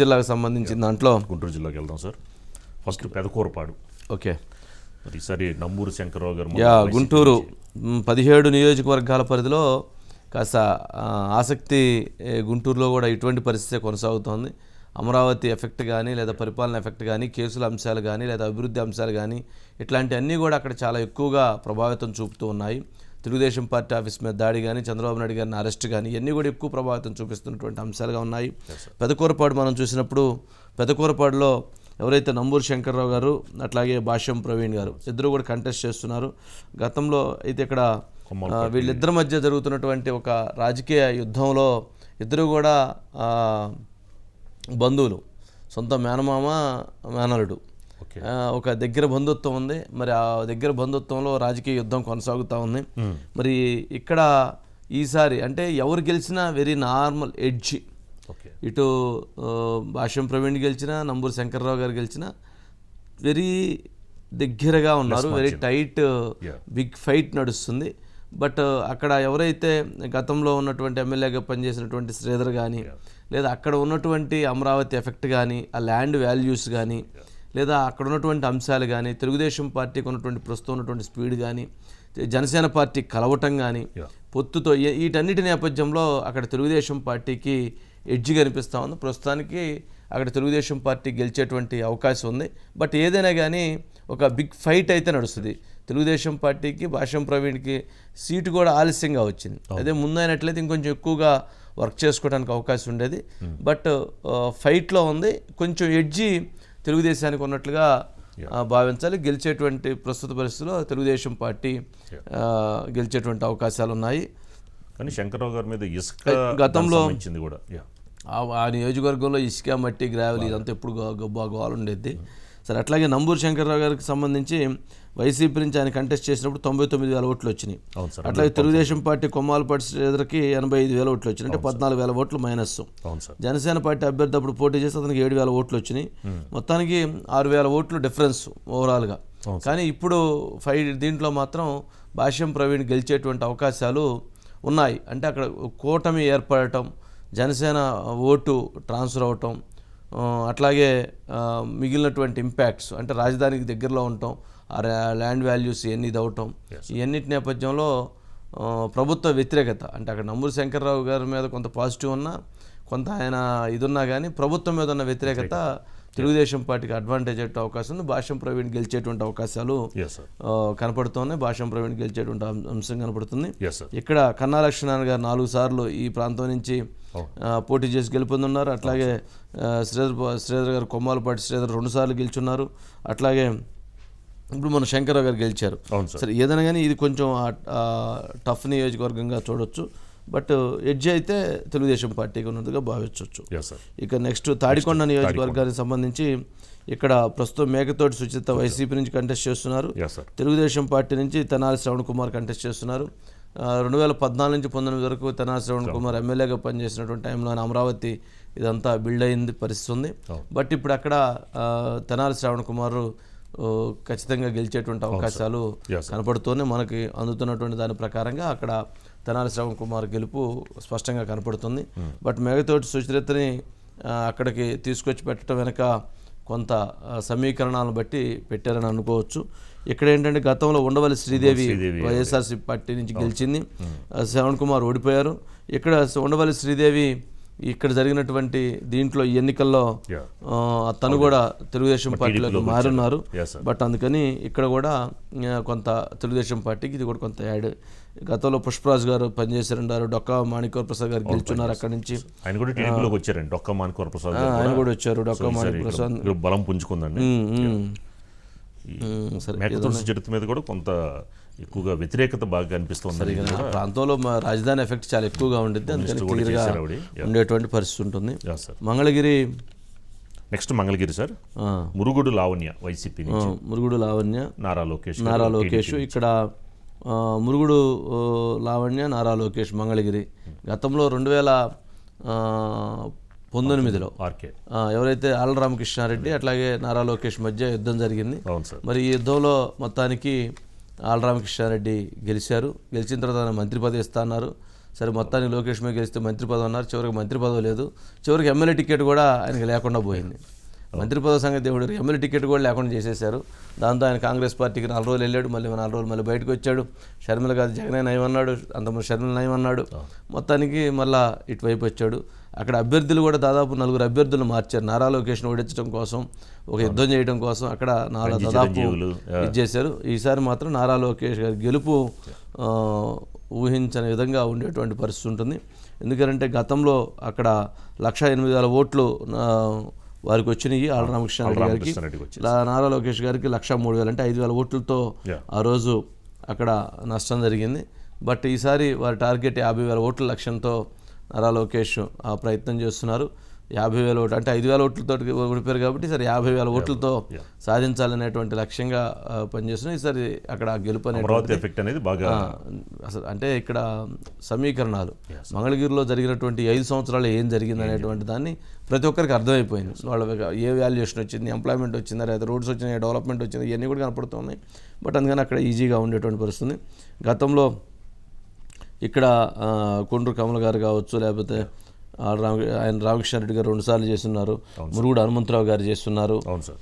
జిల్లాకు సంబంధించిన దాంట్లో గుంటూరు జిల్లాకి వెళ్దాం సార్. ఫస్ట్ పెదకూరపాడు. ఓకే, మరి ఈసారి నంబూరు శంకర్రావు గారు గుంటూరు 17 నియోజకవర్గాల పరిధిలో కాస్త ఆసక్తి గుంటూరులో కూడా ఇటువంటి పరిస్థితి కొనసాగుతోంది. అమరావతి ఎఫెక్ట్ కానీ లేదా పరిపాలన ఎఫెక్ట్ కానీ కేసుల అంశాలు కానీ లేదా అభివృద్ధి అంశాలు కానీ ఇట్లాంటివన్నీ కూడా అక్కడ చాలా ఎక్కువగా ప్రభావితం చూపుతూ ఉన్నాయి. తెలుగుదేశం పార్టీ ఆఫీస్ మీద దాడి కానీ చంద్రబాబు నాయుడు గారిని అరెస్ట్ కానీ ఇవన్నీ కూడా ఎక్కువ ప్రభావితం చూపిస్తున్నటువంటి అంశాలుగా ఉన్నాయి. పెదకూరపాడు మనం చూసినప్పుడు పెదకూరపాడులో ఎవరైతే నంబూరు శంకర్రావు గారు అట్లాగే భాష్యం ప్రవీణ్ గారు ఇద్దరు కూడా కంటెస్ట్ చేస్తున్నారు. గతంలో అయితే ఇక్కడ వీళ్ళిద్దరి మధ్య జరుగుతున్నటువంటి ఒక రాజకీయ యుద్ధంలో ఇద్దరు కూడా బంధువులు, సొంత మేనమామ మేనలుడు, ఒక దగ్గర బంధుత్వం ఉంది. మరి ఆ దగ్గర బంధుత్వంలో రాజకీయ యుద్ధం కొనసాగుతూ ఉంది. మరి ఇక్కడ ఈసారి అంటే ఎవరు గెలిచినా వెరీ నార్మల్ ఎడ్జి, ఇటు భాష్యం ప్రవీణ్ గెలిచినా నంబూరు శంకర్రావు గారు గెలిచినా వెరీ దగ్గరగా ఉన్నారు. వెరీ టైట్ బిగ్ ఫైట్ నడుస్తుంది. బట్ అక్కడ ఎవరైతే గతంలో ఉన్నటువంటి ఎమ్మెల్యేగా పనిచేసినటువంటి శ్రీధర్ కానీ లేదా అక్కడ ఉన్నటువంటి అమరావతి ఎఫెక్ట్ కానీ ఆ ల్యాండ్ వాల్యూస్ కానీ లేదా అక్కడ ఉన్నటువంటి అంశాలు కానీ తెలుగుదేశం పార్టీకి ఉన్నటువంటి ప్రస్తుతం ఉన్నటువంటి స్పీడ్ కానీ జనసేన పార్టీ కలవటం కానీ పొత్తుతో వీటన్నిటి నేపథ్యంలో అక్కడ తెలుగుదేశం పార్టీకి ఎడ్జి కనిపిస్తూ ఉంది. ప్రస్తుతానికి అక్కడ తెలుగుదేశం పార్టీ గెలిచేటువంటి అవకాశం ఉంది. బట్ ఏదైనా కానీ ఒక బిగ్ ఫైట్ అయితే నడుస్తుంది. తెలుగుదేశం పార్టీకి భాష్యం ప్రవీణ్కి సీటు కూడా ఆలస్యంగా వచ్చింది. అదే ముందైనట్లయితే ఇంకొంచెం ఎక్కువగా వర్క్ చేసుకోవడానికి అవకాశం ఉండేది. బట్ ఫైట్లో ఉంది. కొంచెం ఎడ్జి తెలుగుదేశానికి ఉన్నట్లుగా భావించాలి. గెలిచేటువంటి ప్రస్తుత పరిస్థితుల్లో తెలుగుదేశం పార్టీ గెలిచేటువంటి అవకాశాలు ఉన్నాయి. కానీ శంకర్రావు గారి మీద ఇసుక గతంలో కూడా ఆ నియోజకవర్గంలో ఇసుక మట్టి గ్రావెల్ ఇదంతా ఎప్పుడు గోలు ఉండేది. సరే, అట్లాగే నంబూరు శంకర్రావు గారికి సంబంధించి వైసీపీ నుంచి ఆయన కంటెస్ట్ చేసినప్పుడు 99,000 ఓట్లు వచ్చినాయి. అట్లాగే తెలుగుదేశం పార్టీ కొమ్మాలపాటి శ్రీధర్కి 85,000 ఓట్లు వచ్చినాయి, అంటే 14,000 ఓట్లు మైనస్. జనసేన పార్టీ అభ్యర్థి అప్పుడు పోటీ చేసి అతనికి 7,000 ఓట్లు వచ్చినాయి. మొత్తానికి 6,000 ఓట్లు డిఫరెన్స్ ఓవరాల్గా. కానీ ఇప్పుడు దీంట్లో మాత్రం భాష్యం ప్రవీణ్ గెలిచేటువంటి అవకాశాలు ఉన్నాయి. అంటే అక్కడ కూటమి ఏర్పడటం, జనసేన ఓటు ట్రాన్స్ఫర్ అవటం, అట్లాగే మిగిలినటువంటి ఇంపాక్ట్స్ అంటే రాజధానికి దగ్గరలో ఉండటం, ల్యాండ్ వాల్యూస్ ఇవన్నీ ఇదవటం, ఇవన్నిటి నేపథ్యంలో ప్రభుత్వ వ్యతిరేకత అంటే అక్కడ నంబూరు శంకర్రావు గారి మీద కొంత పాజిటివ్ ఉన్నా కొంత ఆయన ఇదున్నా కానీ ప్రభుత్వం మీద ఉన్న వ్యతిరేకత తెలుగుదేశం పార్టీకి అడ్వాంటేజ్ అయ్యే అవకాశం ఉంది. భాష్యం ప్రవీణ్ గెలిచేటువంటి అవకాశాలు కనపడుతున్నాయి. భాష్యం ప్రవీణ్ గెలిచేటువంటి అంశం కనపడుతుంది. ఇక్కడ కన్నా లక్ష్మీనారాయణ గారు 4 సార్లు ఈ ప్రాంతం నుంచి పోటీ చేసి గెలుపొందున్నారు. అట్లాగే శ్రీధర్ గారు కొమ్మాలపాటి శ్రీధర్ 2 సార్లు గెలుచున్నారు. అట్లాగే ఇప్పుడు మన శంకర్రావు గారు గెలిచారు. సరే, ఏదైనా కానీ ఇది కొంచెం టఫ్ నియోజకవర్గంగా చూడొచ్చు. బట్ ఎడ్జి అయితే తెలుగుదేశం పార్టీకి ఉన్నట్టుగా భావించవచ్చు. ఇక నెక్స్ట్ తాడికొండ నియోజకవర్గానికి సంబంధించి ఇక్కడ ప్రస్తుతం మేకతోటి సుచిత వైసీపీ నుంచి కంటెస్ట్ చేస్తున్నారు. తెలుగుదేశం పార్టీ నుంచి తెనాలి శ్రవణ్ కుమార్ కంటెస్ట్ చేస్తున్నారు. 2014 నుంచి 19 వరకు తెనాలి శ్రవణ్ కుమార్ ఎమ్మెల్యేగా పనిచేసినటువంటి టైంలో అమరావతి ఇదంతా బిల్డ్ అయింది పరిస్థితి ఉంది. బట్ ఇప్పుడు అక్కడ తెనాలి శ్రవణ్ కుమార్ ఖచ్చితంగా గెలిచేటువంటి అవకాశాలు కనపడుతూనే మనకి అందుతున్నటువంటి దాని ప్రకారంగా అక్కడ తెనాలి శ్రవణ్ కుమార్ గెలుపు స్పష్టంగా కనపడుతుంది. బట్ మేఘతోటి సుచరితని అక్కడికి తీసుకొచ్చి పెట్టడం వెనక కొంత సమీకరణాలను బట్టి పెట్టారని అనుకోవచ్చు. ఇక్కడ ఏంటంటే గతంలో ఉండవల్లి శ్రీదేవి వైఎస్ఆర్సీపీ పార్టీ నుంచి గెలిచింది. శ్రవణ్ కుమార్ ఓడిపోయారు. ఇక్కడ ఉండవల్లి శ్రీదేవి ఇక్కడ జరిగినటువంటి దీంట్లో ఈ ఎన్నికల్లో తను కూడా తెలుగుదేశం పార్టీలోకి మారున్నారు. బట్ అందుకని ఇక్కడ కూడా కొంత తెలుగుదేశం పార్టీకి ఇది కూడా కొంత యాడ్. గతంలో పుష్పరాజ్ గారు పనిచేశారంటారు. డొక్కా మాణిక్య ప్రసాద్ గారు గెలుచున్నారు. అక్కడి నుంచి ఆయన కూడా టీడీపీలోకి వచ్చారండి. డొక్కా మాణిక్య ప్రసాద్ ఆయన కూడా వచ్చారు. డొక్కా మాణిక్య ప్రసాద్ బలం పుంజుకుందండి. చరిత్ర మీద కూడా కొంత ఎక్కువగా వ్యతిరేకత బాగా అనిపిస్తుంది. ప్రాంతంలో రాజధాని ఎఫెక్ట్ చాలా ఎక్కువగా ఉండిద్ది. అందుకని క్లియర్గా ఉండేటువంటి పరిస్థితి ఉంటుంది. Mangalagiri next Mangalagiri sir, Murugudu Lavanya YCP నుంచి మురుగుడు లావణ్య నారా లోకేష్. ఇక్కడ మురుగుడు లావణ్య నారా లోకేష్ మంగళగిరి. గతంలో 2019లో ఎవరైతే ఆళ్ల రామకృష్ణారెడ్డి అట్లాగే నారా లోకేష్ మధ్య యుద్ధం జరిగింది. మరి ఈ యుద్ధంలో మొత్తానికి ఆళ్ల రామకృష్ణారెడ్డి గెలిచారు. గెలిచిన తర్వాత మంత్రి పదవి ఇస్తా అన్నారు. సరే మొత్తానికి లోకేష్ మీద గెలిస్తే మంత్రి పదవి అన్నారు, చివరికి మంత్రి పదవి లేదు, చివరికి ఎమ్మెల్యే టికెట్ కూడా ఆయనకి లేకుండా పోయింది. మంత్రి పదవి సంగతి దేవుడు, ఎమ్మెల్యే టికెట్ కూడా లేకుండా చేసేశారు. దాంతో ఆయన కాంగ్రెస్ పార్టీకి 4 రోజులు వెళ్ళాడు, మళ్ళీ 4 రోజులు మళ్ళీ బయటకు వచ్చాడు. షర్మిల కాదు జగనే నయమన్నాడు, అంతమంది షర్మిల నయమన్నాడు. మొత్తానికి మళ్ళీ ఇటువైపు వచ్చాడు. అక్కడ అభ్యర్థులు కూడా దాదాపు 4 అభ్యర్థులను మార్చారు. నారా లోకేష్ను ఓడించడం కోసం, ఒక యుద్ధం చేయడం కోసం అక్కడ దాదాపు ఇది చేశారు. ఈసారి మాత్రం నారా లోకేష్ గారి గెలుపు ఊహించని విధంగా ఉండేటువంటి పరిస్థితి ఉంటుంది. ఎందుకంటే గతంలో అక్కడ 1,08,000 ఓట్లు వారికి వచ్చినాయి. ఆళ్ళ రామకృష్ణారెడ్డి గారికి, నారా లోకేష్ గారికి 1,03,000 అంటే 5,000 ఓట్లతో ఆ రోజు అక్కడ నష్టం జరిగింది. బట్ ఈసారి వారి టార్గెట్ 50,000 ఓట్ల లక్ష్యంతో నారా లోకేష్ ఆ ప్రయత్నం చేస్తున్నారు. 50,000 ఓట్లు అంటే 5,000 ఓట్లతో ఓడిపోయారు కాబట్టి సరే 50,000 ఓట్లతో సాధించాలనేటువంటి లక్ష్యంగా పనిచేస్తున్నారు. ఈసారి అక్కడ గెలుపు అనేది బాగా అసలు అంటే ఇక్కడ సమీకరణాలు మంగళగిరిలో జరిగినటువంటి 5 సంవత్సరాలు ఏం జరిగింది అనేటువంటి దాన్ని ప్రతి ఒక్కరికి అర్థమైపోయింది. వాళ్ళ ఏ వాల్యుయేషన్ వచ్చింది, ఎంప్లాయ్మెంట్ వచ్చిందా, లేదా రోడ్స్ వచ్చినాయి, డెవలప్మెంట్ వచ్చింది, ఇవన్నీ కూడా కనపడుతున్నాయి. బట్ అందుకని అక్కడ ఈజీగా ఉండేటువంటి పరిస్థితుంది. గతంలో ఇక్కడ కొండ్రు కమల గారు కావచ్చు, లేకపోతే ఆయన రామకృష్ణారెడ్డి గారు 2 సార్లు చేస్తున్నారు, మురుగుడు హనుమంతరావు గారు చేస్తున్నారు,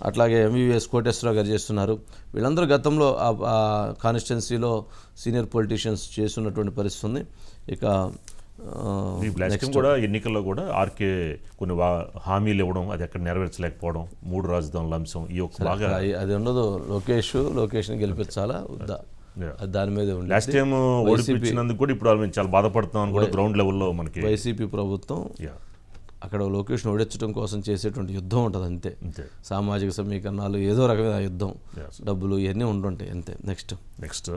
అట్లాగే ఎంవీవీఎస్ కోటేశ్వరరావు గారు చేస్తున్నారు. వీళ్ళందరూ గతంలో ఆ కాన్స్టిట్యున్సీలో సీనియర్ పొలిటీషియన్స్ చేస్తున్నటువంటి పరిస్థితి ఉంది. ఇక కూడా ఎన్నికల్లో కూడా ఆర్కే కొన్ని హామీలు ఇవ్వడం, అది ఎక్కడ నెరవేర్చలేకపోవడం, 3 రాజధానుల అంశం ఈ ఒక బాగా అది ఉండదు. లోకేష్ని గెలిపించాలా వద్దా దాని మీద ఉంది. లాస్ట్ టైం ఓడిపించినందుకు కూడా ఇప్పుడు చాలా బాధపడుతున్నాం కూడా గ్రౌండ్ లెవెల్లో. మనకి వైసీపీ ప్రభుత్వం అక్కడ లోకేష్ను ఓడించడం కోసం చేసేటువంటి యుద్ధం ఉంటుంది అంతే. సామాజిక సమీకరణాలు ఏదో రకమైన యుద్ధం, డబ్బులు ఇవన్నీ ఉంటుంటాయి అంతే. నెక్స్ట్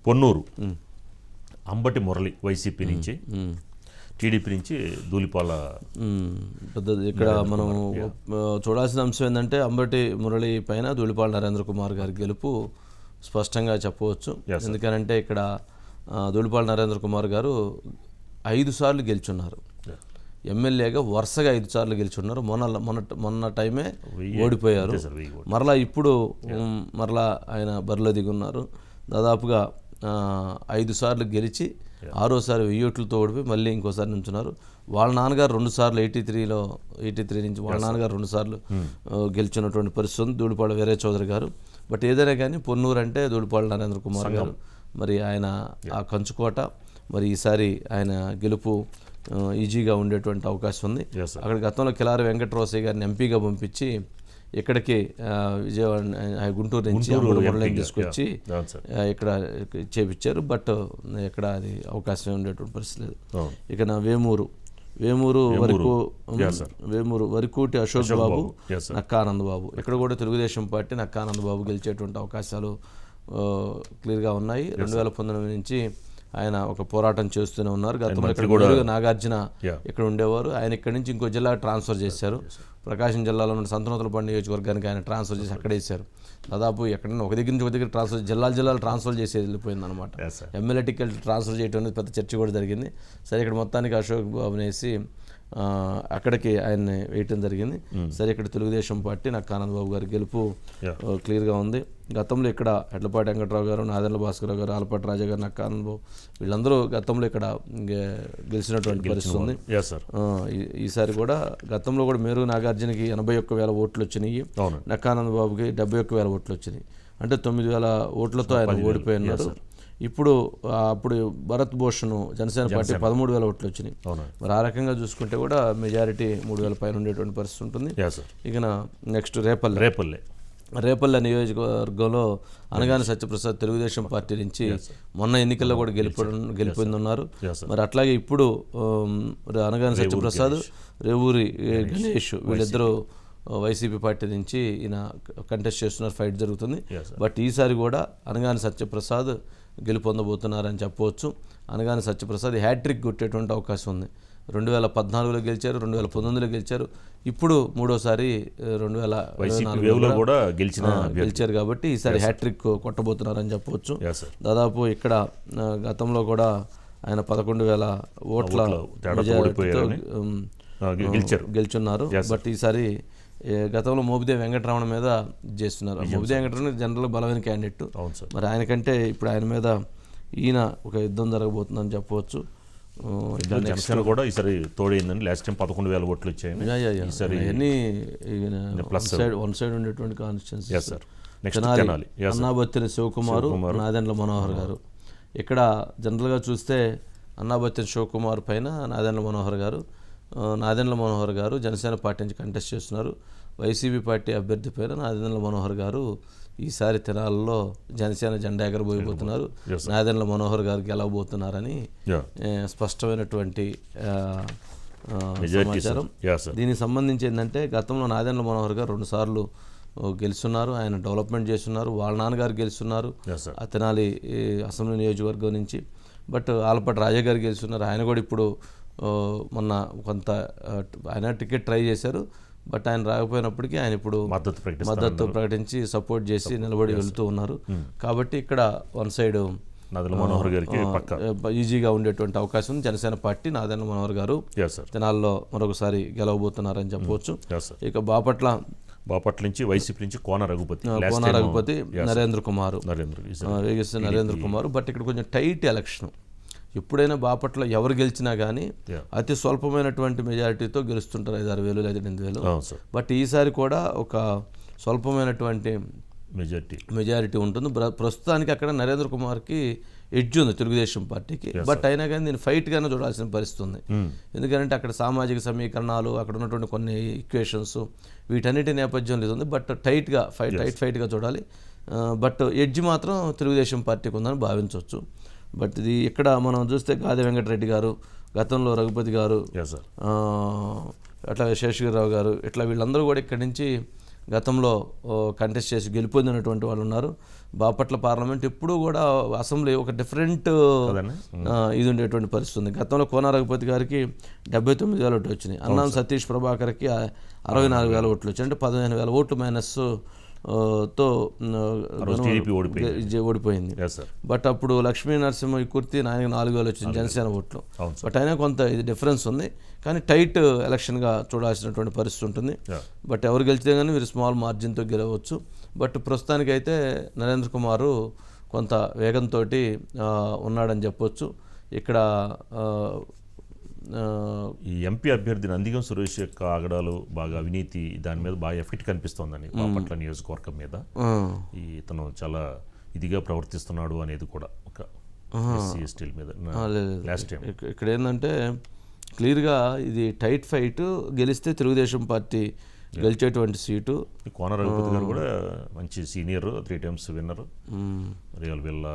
పొన్నూరు అంబటి మురళి వైసీపీ నుంచి, టీడీపీ నుంచి ధూళిపాల. ఇక్కడ మనం చూడాల్సిన అంశం ఏంటంటే అంబటి మురళి పైన ధూళిపాల నరేంద్ర కుమార్ గారి గెలుపు స్పష్టంగా చెప్పవచ్చు. ఎందుకనంటే ఇక్కడ ధూళిపాల నరేంద్ర కుమార్ గారు 5 సార్లు గెలుచున్నారు. ఎమ్మెల్యేగా వరుసగా 5 సార్లు గెలుచున్నారు. మొన్న టైమే ఓడిపోయారు. మరలా ఇప్పుడు మరలా ఆయన బరిలో దిగున్నారు. దాదాపుగా 5 సార్లు గెలిచి 6వసారి 1000 ఓట్లతో ఓడిపోయి మళ్ళీ ఇంకోసారి నుంచున్నారు. వాళ్ళ నాన్నగారు 2 సార్లు 83 నుంచి వాళ్ళ నాన్నగారు 2 సార్లు గెలిచినటువంటి పరిస్థితి ధూళిపాల వీరయ్య చౌదరి గారు. బట్ ఏదైనా కానీ పొన్నూరు అంటే ధూళిపాల నరేంద్ర కుమార్ గారు, మరి ఆయన ఆ కంచుకోట. మరి ఈసారి ఆయన గెలుపు ఈజీగా ఉండేటువంటి అవకాశం ఉంది. అక్కడ గతంలో కిలారి వెంకటరోసయ్య గారిని ఎంపీగా పంపించి ఇక్కడికి విజయవాడ గుంటూరు నుంచి మురళిని తీసుకొచ్చి ఇక్కడ చేపించారు. బట్ ఇక్కడ అది అవకాశం ఉండేటువంటి పరిస్థితి లేదు. ఇక నా వేమూరు వరకూటి అశోక్ బాబు, నక్కా ఆనంద్ బాబు, ఇక్కడ కూడా తెలుగుదేశం పార్టీ నక్కా ఆనంద్ బాబు గెలిచేటువంటి అవకాశాలు క్లియర్గా ఉన్నాయి. 2019 నుంచి ఆయన ఒక పోరాటం చేస్తూనే ఉన్నారు. గతంలో ఇక్కడ నాగార్జున ఇక్కడ ఉండేవారు. ఆయన ఇక్కడ నుంచి ఇంకో జిల్లా ట్రాన్స్ఫర్ చేశారు. ప్రకాశం జిల్లాలో ఉన్న సంతనూతలపాడు నియోజకవర్గానికి ఆయన ట్రాన్స్ఫర్ చేసి అక్కడ వేశారు. దాదాపు ఎక్కడైనా ఒక దగ్గర నుంచి ఒక దగ్గర ట్రాన్స్ఫర్ జిల్లాలు ట్రాన్స్ఫర్ చేసి వెళ్ళిపోయింది అనమాట. ఎమ్మెల్యే టికెట్ ట్రాన్స్ఫర్ చేయడం అనేది పెద్ద చర్చ కూడా జరిగింది. సరే ఇక్కడ మొత్తానికి అశోక్ బాబుని వేసి అక్కడికి ఆయన్ని వేయటం జరిగింది. సరే ఇక్కడ తెలుగుదేశం పార్టీ నక్కా ఆనంద్ బాబు గారి గెలుపు క్లియర్గా ఉంది. గతంలో ఇక్కడ ఎడ్లపాటి వెంకటరావు గారు, నాదెండ్ల భాస్కరరావు గారు, ఆలపాటి రాజా గారు, నక్కా ఆనంద్ బాబు వీళ్ళందరూ గతంలో ఇక్కడ గెలిచినటువంటి పరిస్థితి ఉంది. ఈసారి కూడా గతంలో కూడా మేరు నాగార్జునకి 81,000 ఓట్లు వచ్చినాయి, నక్కా ఆనంద్ బాబుకి 71,000 ఓట్లు వచ్చినాయి. అంటే 9,000 ఓట్లతో ఆయన ఓడిపోయినారు. అప్పుడు భరత్ భూషణ్ జనసేన పార్టీ 13,000 ఓట్లు వచ్చినాయి. మరి ఆ రకంగా చూసుకుంటే కూడా మెజారిటీ 3,000 పైన ఉండేటువంటి పరిస్థితి ఉంటుంది. ఇక నెక్స్ట్ రేపల్లె నియోజకవర్గంలో అనగాని సత్యప్రసాద్ తెలుగుదేశం పార్టీ నుంచి మొన్న ఎన్నికల్లో కూడా గెలిపొందున్నారు. మరి అట్లాగే ఇప్పుడు అనగాని సత్యప్రసాద్, రేవూరి గణేష్ వీళ్ళిద్దరూ వైసీపీ పార్టీ నుంచి ఈయన కంటెస్ట్ చేస్తున్నారు, ఫైట్ జరుగుతుంది. బట్ ఈసారి కూడా అనగాని సత్యప్రసాద్ గెలుపొందబోతున్నారని చెప్పవచ్చు. అనగాని సత్యప్రసాద్ హ్యాట్రిక్ కొట్టేటువంటి అవకాశం ఉంది. 2014లో గెలిచారు, 2019లో గెలిచారు, ఇప్పుడు మూడోసారి 2024లో కూడా గెలిచారు. కాబట్టి ఈసారి హ్యాట్రిక్ కొట్టబోతున్నారని చెప్పవచ్చు. దాదాపు ఇక్కడ గతంలో కూడా ఆయన 11,000 ఓట్ల గెలుచున్నారు. బట్ ఈసారి గతంలో మోపిదేవి వెంకటరమణ మీద చేస్తున్నారు. మోపిదేవి వెంకటరమణ జనరల్ బలమైన క్యాండిడేట్. మరి ఆయనకంటే ఇప్పుడు ఆయన మీద ఈయన ఒక యుద్ధం జరగబోతుందని చెప్పవచ్చు. జనసేన కూడా ఈసారి తోడైందండి. లాస్ట్ టైం 11,000 ఓట్లు వచ్చాయని. ఈసారి అన్నీ ప్లస్ వన్ సైడ్ ఉండేటువంటి constituency. Yes sir. Next Tenali. Annabathini Sivakumar, Nadendla Manohar garu. ఇక్కడ జనరల్గా చూస్తే అన్నాబత్తిని శివకుమార్ పైన నాదెండ్ల మనోహర్ గారు, నాదెండ్ల మనోహర్ గారు జనసేన పార్టీ నుంచి కంటెస్ట్ చేస్తున్నారు. వైసీపీ పార్టీ అభ్యర్థి పైన నాదెండ్ల మనోహర్ గారు ఈసారి తెనాలలో జనసేన జెండా ఎగరబోయబోతున్నారు. నాదెండ్ల మనోహర్ గారు గెలవబోతున్నారని స్పష్టమైనటువంటి సమాచారం. దీనికి సంబంధించి ఏంటంటే గతంలో నాదెండ్ల మనోహర్ గారు 2 సార్లు గెలుస్తున్నారు. ఆయన డెవలప్మెంట్ చేస్తున్నారు. వాళ్ళ నాన్నగారు గెలుస్తున్నారు ఆ తెనాలి అసెంబ్లీ నియోజకవర్గం నుంచి. బట్ ఆలపాటి రాజా గారు గెలుస్తున్నారు. ఆయన కూడా ఇప్పుడు మొన్న కొంత ఆయన టికెట్ ట్రై చేశారు. బట్ ఆయన రాకపోయినప్పటికీ ఆయన ఇప్పుడు మద్దతు ప్రకటించి సపోర్ట్ చేసి నిలబడి వెళ్తూ ఉన్నారు. కాబట్టి ఇక్కడ వన్ సైడ్ నాదెండ్ల మనోహర్ గారికి ఈజీగా ఉండేటువంటి అవకాశం ఉంది. జనసేన పార్టీ నాదెండ్ల మనోహర్ గారు తెనాల్లో మరొకసారి గెలవబోతున్నారని చెప్పవచ్చు. ఇక బాపట్ల నుంచి వైసీపీ నుంచి కోన రఘుపతి నరేంద్ర కుమార్. బట్ ఇక్కడ కొంచెం టైట్ ఎలక్షన్. ఎప్పుడైనా బాపట్ల ఎవరు గెలిచినా కానీ అతి స్వల్పమైనటువంటి మెజారిటీతో గెలుస్తుంటారు, 5,000 లేదా 8,000. బట్ ఈసారి కూడా ఒక స్వల్పమైనటువంటి మెజారిటీ ఉంటుంది. ప్రస్తుతానికి అక్కడ నరేంద్ర కుమార్కి ఎడ్జ్ ఉంది తెలుగుదేశం పార్టీకి. బట్ అయినా కానీ దీన్ని ఫైట్గానే చూడాల్సిన పరిస్థితి ఉంది. ఎందుకంటే అక్కడ సామాజిక సమీకరణాలు, అక్కడ ఉన్నటువంటి కొన్ని ఈక్వేషన్స్, వీటన్నిటి నేపథ్యంలో ఇది ఉంది. బట్ టైట్ ఫైట్గా చూడాలి. బట్ ఎడ్జ్ మాత్రం తెలుగుదేశం పార్టీకి ఉందని భావించవచ్చు. బట్ ఇది ఇక్కడ మనం చూస్తే గాది వెంకటరెడ్డి గారు, గతంలో రఘుపతి గారు, అట్లా శేషగిరిరావు గారు, ఇట్లా వీళ్ళందరూ కూడా ఇక్కడి నుంచి గతంలో కంటెస్ట్ చేసి గెలుపొందినటువంటి వాళ్ళు ఉన్నారు. బాపట్ల పార్లమెంట్ ఎప్పుడూ కూడా అసెంబ్లీ ఒక డిఫరెంట్ ఇది ఉండేటువంటి పరిస్థితి ఉంది. గతంలో కోన రఘుపతి గారికి 79,000 ఓట్లు వచ్చినాయి. అన్నాం సతీష్ ప్రభాకర్కి 64,000 ఓట్లు వచ్చాయి. అంటే 15,000 ఓట్లు మైనస్ తో ఓడిపోయింది. బట్ అప్పుడు లక్ష్మీ నరసింహ కుర్తి ఆయనకి 4,000 వచ్చింది జనసేన ఓట్లు. బట్ అయినా కొంత ఇది డిఫరెన్స్ ఉంది. కానీ టైట్ ఎలక్షన్గా చూడాల్సినటువంటి పరిస్థితి ఉంటుంది. బట్ ఎవరు గెలిచితే కానీ మీరు స్మాల్ మార్జిన్తో గెలవచ్చు. బట్ ప్రస్తుతానికైతే నరేంద్ర కుమారు కొంత వేగంతో ఉన్నాడని చెప్పొచ్చు. ఇక్కడ ఈ ఎంపీ అభ్యర్థి నందిగం సురేష్ యొక్క ఆగడాలు, బాగా అవినీతి, దాని మీద బాగా ఎఫెక్ట్ కనిపిస్తోందని బాపట్ల నియోజకవర్గం మీద. ఇతను చాలా ఇదిగా ప్రవర్తిస్తున్నాడు అనేది కూడా ఒక ఎస్సీ మీద లాస్ట్ టైం. ఇక్కడ ఏంటంటే క్లియర్గా ఇది టైట్ ఫైట్. గెలిస్తే తెలుగుదేశం పార్టీ గెలిచేటువంటి సీటు. కోన రఘుపతి గారు కూడా మంచి సీనియర్, 3 times విన్నర్. మరి వీళ్ళ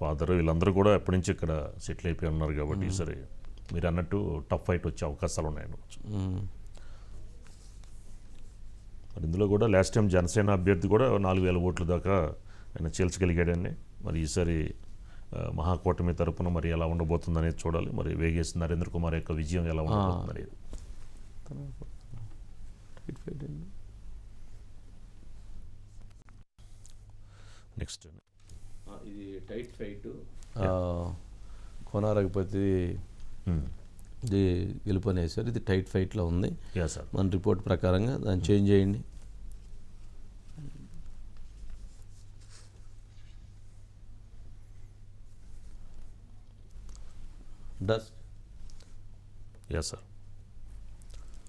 ఫాదర్ వీళ్ళందరూ కూడా ఎప్పటి నుంచి ఇక్కడ సెటిల్ అయిపోయి ఉన్నారు. కాబట్టి సరే మీరు అన్నట్టు టఫ్ ఫైట్ వచ్చే అవకాశాలు ఉన్నాయని. మరి ఇందులో కూడా లాస్ట్ టైం జనసేన అభ్యర్థి కూడా 4,000 ఓట్ల దాకా ఆయన చేల్చగలిగాడని. మరి ఈసారి మహాకూటమి తరపున మరి ఎలా ఉండబోతుంది అనేది చూడాలి. మరి వేగేసి నరేంద్ర కుమార్ యొక్క విజయం ఎలా ఉండబోతుంది అనేది. నెక్స్ట్ ఇది టైట్ ఫైట్. కోన రఘుపతి ఇది గెలుపనేసారు. ఇది టైట్ ఫైట్లో ఉంది మన రిపోర్ట్ ప్రకారంగా. దాన్ని చేంజ్ చేయండి. Dusk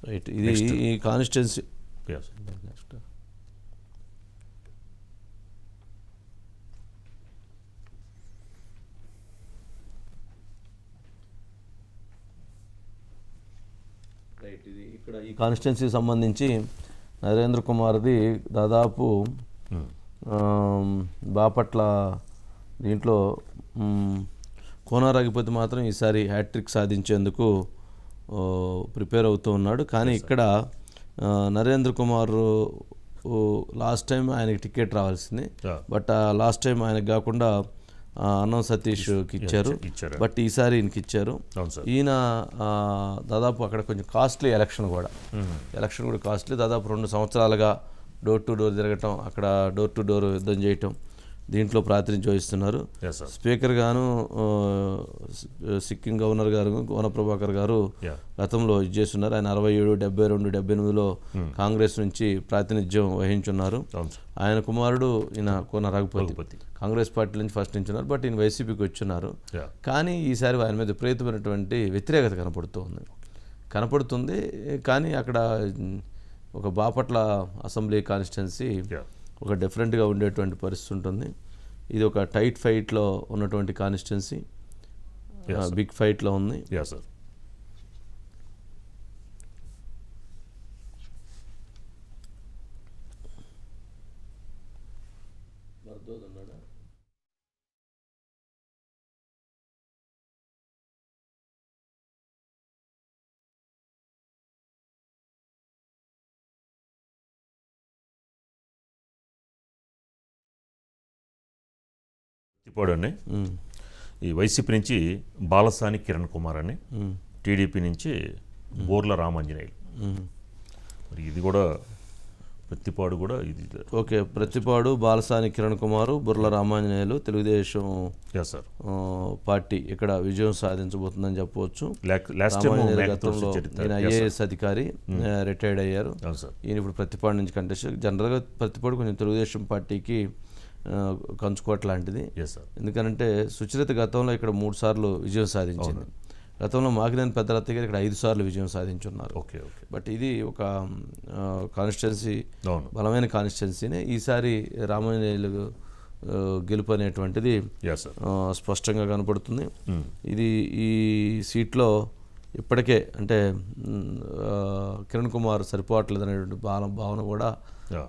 right. ఇది ఈ కాన్స్టిట్యున్సీ ఇది ఇక్కడ ఈ కాన్స్టిట్యున్సీకి సంబంధించి నరేంద్ర కుమార్ది దాదాపు బాపట్ల దీంట్లో కోన రఘుపతి మాత్రం ఈసారి హ్యాట్రిక్ సాధించేందుకు ప్రిపేర్ అవుతూ ఉన్నాడు. కానీ ఇక్కడ నరేంద్ర కుమార్ లాస్ట్ టైం ఆయనకి టికెట్ రావాల్సింది. బట్ లాస్ట్ టైం ఆయనకు కాకుండా అన్నం సతీష్కి ఇచ్చారు. బట్ ఈసారి ఈయనకి ఇచ్చారు. ఈయన దాదాపు అక్కడ కొంచెం కాస్ట్లీ ఎలక్షన్ కూడా కాస్ట్లీ. దాదాపు 2 సంవత్సరాలుగా డోర్ టు డోర్ తిరగటం, అక్కడ డోర్ టు డోర్ యుద్ధం చేయటం, దీంట్లో ప్రాతినిధ్యం వహిస్తున్నారు. Yes, sir. స్పీకర్ గాను సిక్కిం గవర్నర్ గారు గోన ప్రభాకర్ గారు Yeah. గతంలో ఇది చేస్తున్నారు. ఆయన 67, 72, 78లో కాంగ్రెస్ నుంచి ప్రాతినిధ్యం వహించున్నారు. అవును సార్. ఆయన కుమారుడు ఈయన కోన రఘుపతి రఘుపతి. కాంగ్రెస్ పార్టీ నుంచి ఫస్ట్ నుంచి ఉన్నారు, బట్ ఈయన వైసీపీకి వచ్చున్నారు. Yeah. కానీ ఈసారి ఆయన మీద విపరీతమైనటువంటి వ్యతిరేకత కనపడుతుంది. కానీ అక్కడ ఒక బాపట్ల అసెంబ్లీ కాన్స్టిట్యున్సీ Yeah. ఒక డిఫరెంట్గా ఉండేటువంటి పరిస్థితి ఉంటుంది. ఇది ఒక టైట్ ఫైట్లో ఉన్నటువంటి కాన్స్టిట్యున్సీ, Yes, sir. బిగ్ ఫైట్లో ఉంది. Yeah, sir. తిప్పాడండి. ఈ వైసీపీ నుంచి బాలసాని కిరణ్ కుమార్ అని, టీడీపీ నుంచి బోర్ల రామాంజనేయులు. మరి ఇది కూడా ప్రతిపాడు కూడా ఇది. ఓకే, ప్రతిపాడు బాలసాని కిరణ్ కుమారు, బుర్ల రామాంజనేయులు తెలుగుదేశం సార్ పార్టీ ఇక్కడ విజయం సాధించబోతుందని చెప్పవచ్చు. రామాంజనేయులు గతంలో ఈయన ఐఏఎస్ అధికారి, రిటైర్డ్ అయ్యారు. ఈయన ఇప్పుడు ప్రతిపాడు నుంచి కంటెస్ట్. జనరల్గా ప్రతిపాడు కొంచెం తెలుగుదేశం పార్టీకి కంచుకోట లాంటిది. ఎందుకంటే సుచరిత గతంలో ఇక్కడ 3 సార్లు విజయం సాధించింది. గతంలో మాకినేని పెద్దరత్తయ్య గారు ఇక్కడ 5 సార్లు విజయం సాధించున్నారు. బట్ ఇది ఒక కాన్స్టిట్యున్సీ, బలమైన కాన్స్టిట్యున్సీనే. ఈసారి రామాంజనేయులు గెలుపు అనేటువంటిది స్పష్టంగా కనపడుతుంది. ఇది ఈ సీట్లో ఇప్పటికే అంటే కిరణ్ కుమార్ సరిపోవట్లేదు అనేటువంటి భావన కూడా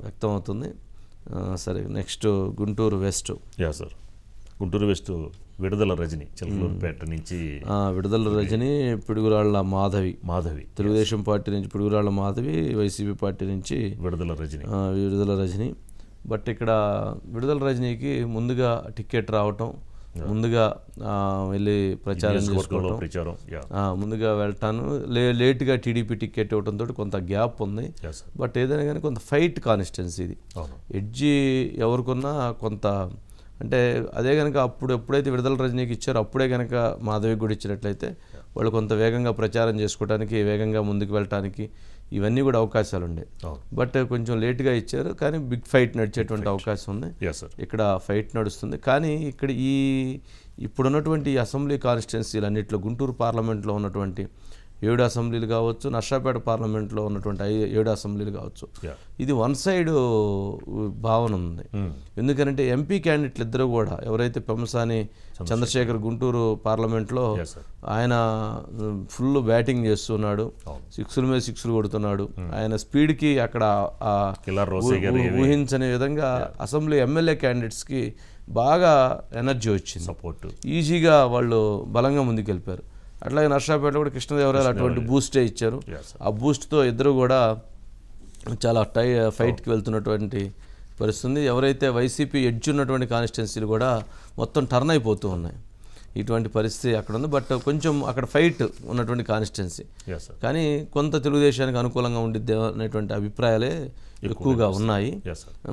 వ్యక్తం అవుతుంది. సరే, next Guntur west. Sir Guntur west విడుదల రజని, చిలకలూరుపేట నుంచి విడుదల రజని, పిడుగురాళ్ల మాధవి తెలుగుదేశం పార్టీ నుంచి పిడుగురాళ్ల మాధవి, వైసీపీ పార్టీ నుంచి విడుదల రజని. బట్ ఇక్కడ విడుదల రజనీకి ముందుగా టికెట్ రావటం, ముందుగా వెళ్ళి ప్రచారం చేసుకోవడం, ముందుగా వెళ్ళటాను, లేట్గా టీడీపీ టికెట్ ఇవ్వడంతో కొంత గ్యాప్ ఉంది. బట్ ఏదైనా కానీ కొంత ఫైట్ కాన్స్టిట్యున్సీ ఇది. ఎడ్జి ఎవరికున్నా కొంత అంటే అదే కనుక ఎప్పుడైతే విడుదల రజనీకి ఇచ్చారో అప్పుడే కనుక మాధవికి కూడా ఇచ్చినట్లయితే వాళ్ళు కొంత వేగంగా ప్రచారం చేసుకోవడానికి, వేగంగా ముందుకు వెళ్ళటానికి ఇవన్నీ కూడా అవకాశాలు ఉండే. బట్ కొంచెం లేట్గా ఇచ్చారు, కానీ బిగ్ ఫైట్ నడిచేటువంటి అవకాశం ఉంది. ఇక్కడ ఫైట్ నడుస్తుంది. కానీ ఇక్కడ ఇప్పుడున్నటువంటి అసెంబ్లీ కాన్స్టిట్యున్సీలు అన్నింటిలో గుంటూరు పార్లమెంట్లో ఉన్నటువంటి 7 అసెంబ్లీలు కావచ్చు, నర్సాపేట పార్లమెంట్లో ఉన్నటువంటి 7 అసెంబ్లీలు కావచ్చు, ఇది వన్ సైడ్ భావన ఉంది. ఎందుకంటే ఎంపీ క్యాండిడేట్లు ఇద్దరు కూడా, ఎవరైతే పెమ్మసాని చంద్రశేఖర్ గుంటూరు పార్లమెంట్లో ఆయన ఫుల్ బ్యాటింగ్ చేస్తున్నాడు, 6ల మీద 6లు కొడుతున్నాడు. ఆయన స్పీడ్కి అక్కడ ఊహించని విధంగా అసెంబ్లీ ఎమ్మెల్యే క్యాండిడేట్స్కి బాగా ఎనర్జీ వచ్చింది, సపోర్ట్, ఈజీగా వాళ్ళు బలంగా ముందుకెళ్ళిపోయారు. అట్లాగే నర్సాపేటలో కూడా కృష్ణదేవరాయలు అటువంటి బూస్టే ఇచ్చారు. ఆ బూస్ట్తో ఇద్దరు కూడా చాలా ఫైట్కి వెళ్తున్నటువంటి పరిస్థితి. ఎవరైతే వైసీపీ ఎడ్జ్ ఉన్నటువంటి కాన్స్టిట్యున్సీలు కూడా మొత్తం టర్న్ అయిపోతూ ఉన్నాయి. ఇటువంటి పరిస్థితి అక్కడ ఉంది. బట్ కొంచెం అక్కడ ఫైట్ ఉన్నటువంటి కాన్స్టిట్యున్సీ, కానీ కొంత తెలుగుదేశానికి అనుకూలంగా ఉండిద్ది అనేటువంటి అభిప్రాయాలే ఎక్కువగా ఉన్నాయి.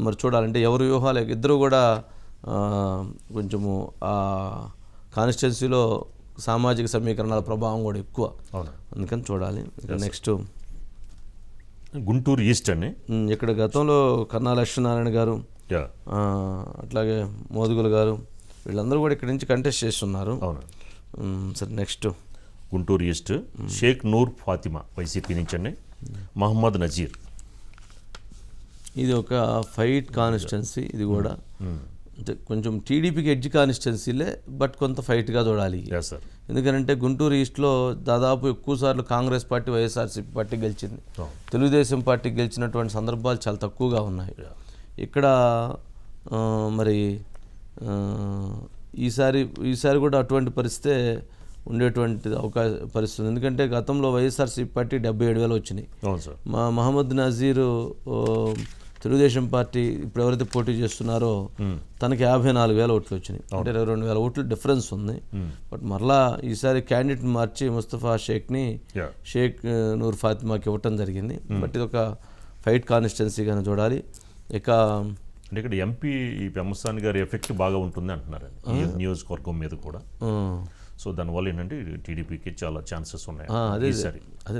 మరి చూడాలంటే ఎవరు వ్యూహాలు, ఇద్దరు కూడా కొంచెము ఆ కాన్స్టిట్యున్సీలో సామాజిక సమీకరణాల ప్రభావం కూడా ఎక్కువ, అందుకని చూడాలి. నెక్స్ట్ గుంటూరు ఈస్ట్ అండి. ఇక్కడ గతంలో కన్నా లక్ష్మీనారాయణ గారు, అట్లాగే మోదుగుల గారు, వీళ్ళందరూ కూడా ఇక్కడి నుంచి కంటెస్ట్ చేస్తున్నారు. సరే, next Guntur east Shaik Noor Fatima YCP నుంచి అండి, మహమ్మద్ నజీర్. ఇది ఒక ఫైట్ కాన్స్టిట్యున్సీ. ఇది కూడా అంటే కొంచెం టీడీపీకి ఎడ్జ్ కాన్స్టిట్యున్సీలే, బట్ కొంత ఫైట్గా చూడాలి. ఎందుకంటే గుంటూరు ఈస్ట్లో దాదాపు ఎక్కువ సార్లు కాంగ్రెస్ పార్టీ, వైఎస్ఆర్సీపీ పార్టీ గెలిచింది. తెలుగుదేశం పార్టీ గెలిచినటువంటి సందర్భాలు చాలా తక్కువగా ఉన్నాయి. ఇక్కడ మరి ఈసారి కూడా అటువంటి పరిస్థితే ఉండేటువంటి పరిస్థితి. ఎందుకంటే గతంలో వైఎస్ఆర్సీపీ పార్టీ 77,000 వచ్చినాయి. మహమ్మద్ నజీర్ తెలుగుదేశం పార్టీ ఇప్పుడు ఎవరైతే పోటీ చేస్తున్నారో తనకి 54,000 ఓట్లు వచ్చినాయి. అంటే 22,000 ఓట్లు డిఫరెన్స్ ఉంది. బట్ మరలా ఈసారి క్యాండిడేట్ మార్చి ముస్తఫా షేక్ని షేక్ నూర్ ఫాతిమాకి ఇవ్వటం జరిగింది. బట్ ఇది ఒక ఫైట్ కాన్స్టిట్యున్సీగానే చూడాలి. ఇక అంటే ఇక్కడ ఎంపీ ఈ పెమ్మసాని గారి ఎఫెక్ట్ బాగా ఉంటుంది అంటున్నారు ఈ నియోజకవర్గం మీద కూడా. సో దానివల్ల ఏంటంటే టీడీపీకి చాలా ఛాన్సెస్ ఉన్నాయి అదే ఈసారి. అదే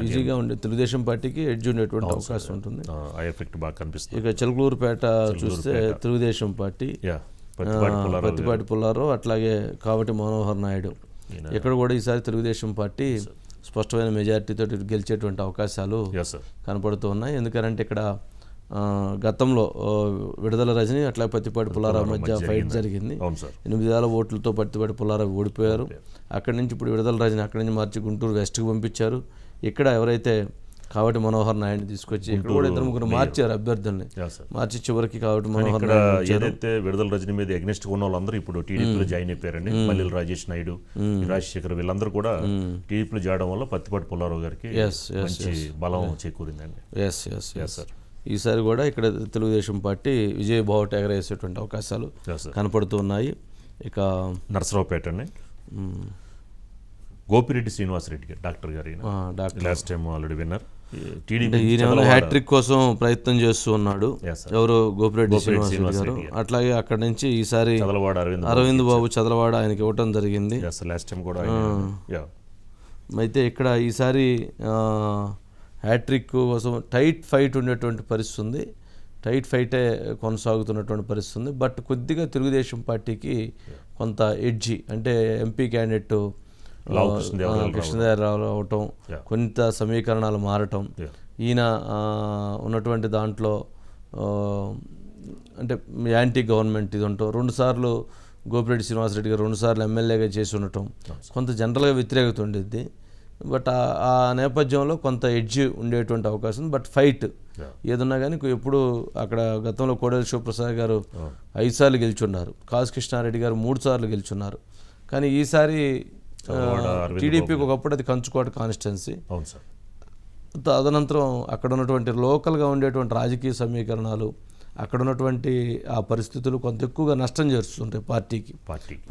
ఈజీగా ఉండే తెలుగుదేశం పార్టీకి ఎడ్జ్ ఉండేటువంటి అవకాశం ఉంటుంది. ఆ ఎఫెక్ట్ బాగా కనిపిస్తుంది. ఇక చిలకలూరుపేట చూస్తే తెలుగుదేశం పార్టీ పత్తిపాటి పుల్లారావు అట్లాగే కావటి మనోహర్ నాయుడు ఇక్కడ కూడా ఈసారి తెలుగుదేశం పార్టీ స్పష్టమైన మెజారిటీతో గెలిచేటువంటి అవకాశాలు కనపడుతూ ఉన్నాయి. ఎందుకంటే ఇక్కడ గతంలో విడుదల రజని అట్లా పత్తిపాటి పుల్లారావు మధ్య ఫైట్ జరిగింది. 8,000 ఓట్లతో పత్తిపాటి పుల్లారావు ఓడిపోయారు. అక్కడి నుంచి ఇప్పుడు విడుదల రజని అక్కడి నుంచి మార్చి గుంటూరు వెస్ట్కి పంపించారు. ఇక్కడ ఎవరైతే కావటి మనోహర్ నాయుడిని తీసుకొచ్చి ఇక్కడ కూడా 2-3 మార్చారు అభ్యర్థుల్ని. మార్చి చివరికి కావటి మనోహర్ నాయుడు ఏదైతే విడుదల రజని మీద ఎగ్నెస్ట్ ఉన్న వాళ్ళందరూ ఇప్పుడు టీడీపీలో జాయిన్ అయిపోయారండి. మల్లెల రాజేష్ నాయుడు, రాజశేఖర్ వీళ్ళందరూ కూడా టీడీపీలో చేయడం వల్ల పత్తిపాటి పుల్లారావు గారికి మంచి బలం చేకూరిందండి. సార్ ఈసారి కూడా ఇక్కడ తెలుగుదేశం పార్టీ విజయ బావుట ఎగరేసేటువంటి అవకాశాలు కనపడుతూ ఉన్నాయి. ఇక నరసరావుపేట అండి, గోపిరెడ్డి శ్రీనివాసరెడ్డి గారు డాక్టర్ గారు లాస్ట్ టైం ఆల్రెడీ విన్నర్. ఈయన హ్యాట్రిక్ కోసం ప్రయత్నం చేస్తూ ఉన్నాడు ఎవరు గోపిరెడ్డి శ్రీనివాసరెడ్డి గారు. అట్లాగే అక్కడి నుంచి ఈసారి అరవింద్ బాబు చదలవాడ ఆయనకి ఇవ్వటం జరిగింది. అయితే ఇక్కడ ఈసారి హ్యాట్రిక్ కోసం టైట్ ఫైట్ ఉండేటువంటి పరిస్థితి ఉంది. టైట్ ఫైటే కొనసాగుతున్నటువంటి పరిస్థితి ఉంది. బట్ కొద్దిగా తెలుగుదేశం పార్టీకి కొంత ఎడ్జి అంటే ఎంపీ క్యాండిడేట్ కృష్ణదేవరావు అవటం, కొంత సమీకరణాలు మారటం, ఈయన ఉన్నటువంటి దాంట్లో అంటే యాంటీ గవర్నమెంట్ ఇది ఉండటం, 2 సార్లు గోపిరెడ్డి శ్రీనివాసరెడ్డి గారు 2 సార్లు ఎమ్మెల్యేగా చేసి ఉండటం, కొంత జనరల్గా వ్యతిరేకత ఉండేది. బట్ ఆ నేపథ్యంలో కొంత ఎడ్జ్ ఉండేటువంటి అవకాశం ఉంది. బట్ ఫైట్ ఏదున్నా కానీ ఎప్పుడు అక్కడ గతంలో కోడెల శివప్రసాద్ గారు 5 సార్లు గెలుచున్నారు, కాసు కృష్ణారెడ్డి గారు 3 సార్లు గెలుచున్నారు. కానీ ఈసారి టీడీపీకి ఒకప్పుడు అది కంచుకోట కాన్స్టిట్యున్సీ. తదనంతరం అక్కడ ఉన్నటువంటి లోకల్గా ఉండేటువంటి రాజకీయ సమీకరణాలు, అక్కడ ఉన్నటువంటి ఆ పరిస్థితులు కొంత ఎక్కువగా నష్టం చేస్తుంటాయి పార్టీకి.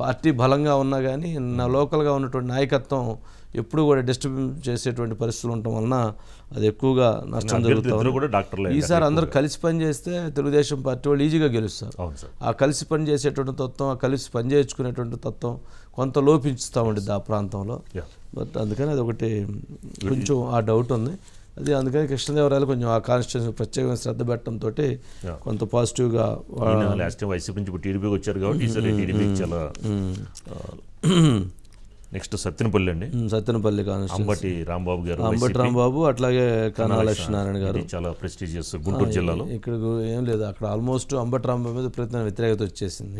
పార్టీ బలంగా ఉన్నా కానీ లోకల్గా ఉన్నటువంటి నాయకత్వం ఎప్పుడు కూడా డిస్టర్బ్ చేసేటువంటి పరిస్థితులు ఉండటం వలన అది ఎక్కువగా నష్టం జరుగుతుంది. ఈసారి అందరూ కలిసి పనిచేస్తే తెలుగుదేశం పార్టీ వాళ్ళు ఈజీగా గెలుస్తారు. ఆ కలిసి పని చేసేటువంటి తత్వం, ఆ కలిసి పనిచేయించుకునేటువంటి తత్వం కొంత లోపించుతూ ఉంటుంది ఆ ప్రాంతంలో. బట్ అందుకని అది ఒకటి కొంచెం ఆ డౌట్ ఉంది. అది అందుకని కృష్ణదేవరాయలు కొంచెం ఆ కాన్స్టిట్యూన్సీ ప్రత్యేకంగా శ్రద్ధ పెట్టడంతో కొంత పాజిటివ్గా వైసీపీ నుంచి టీడీపీకి వచ్చారు కాబట్టి ఈసారి టీడీపీకి చాలా. నెక్స్ట్ సత్తెనపల్లి అండి, సత్తెనపల్లి అంబటి రాంబాబు గారు, అంబటి రాంబాబు అట్లాగే కన్నా లక్ష్మీనారాయణ గారు చాలా ప్రెస్టీజియస్ గుంటూరు జిల్లాలో. ఇక్కడ ఏం లేదు, అక్కడ ఆల్మోస్ట్ అంబటి రాంబాబు మీద ప్రయత్నం వ్యతిరేకత వచ్చేసింది.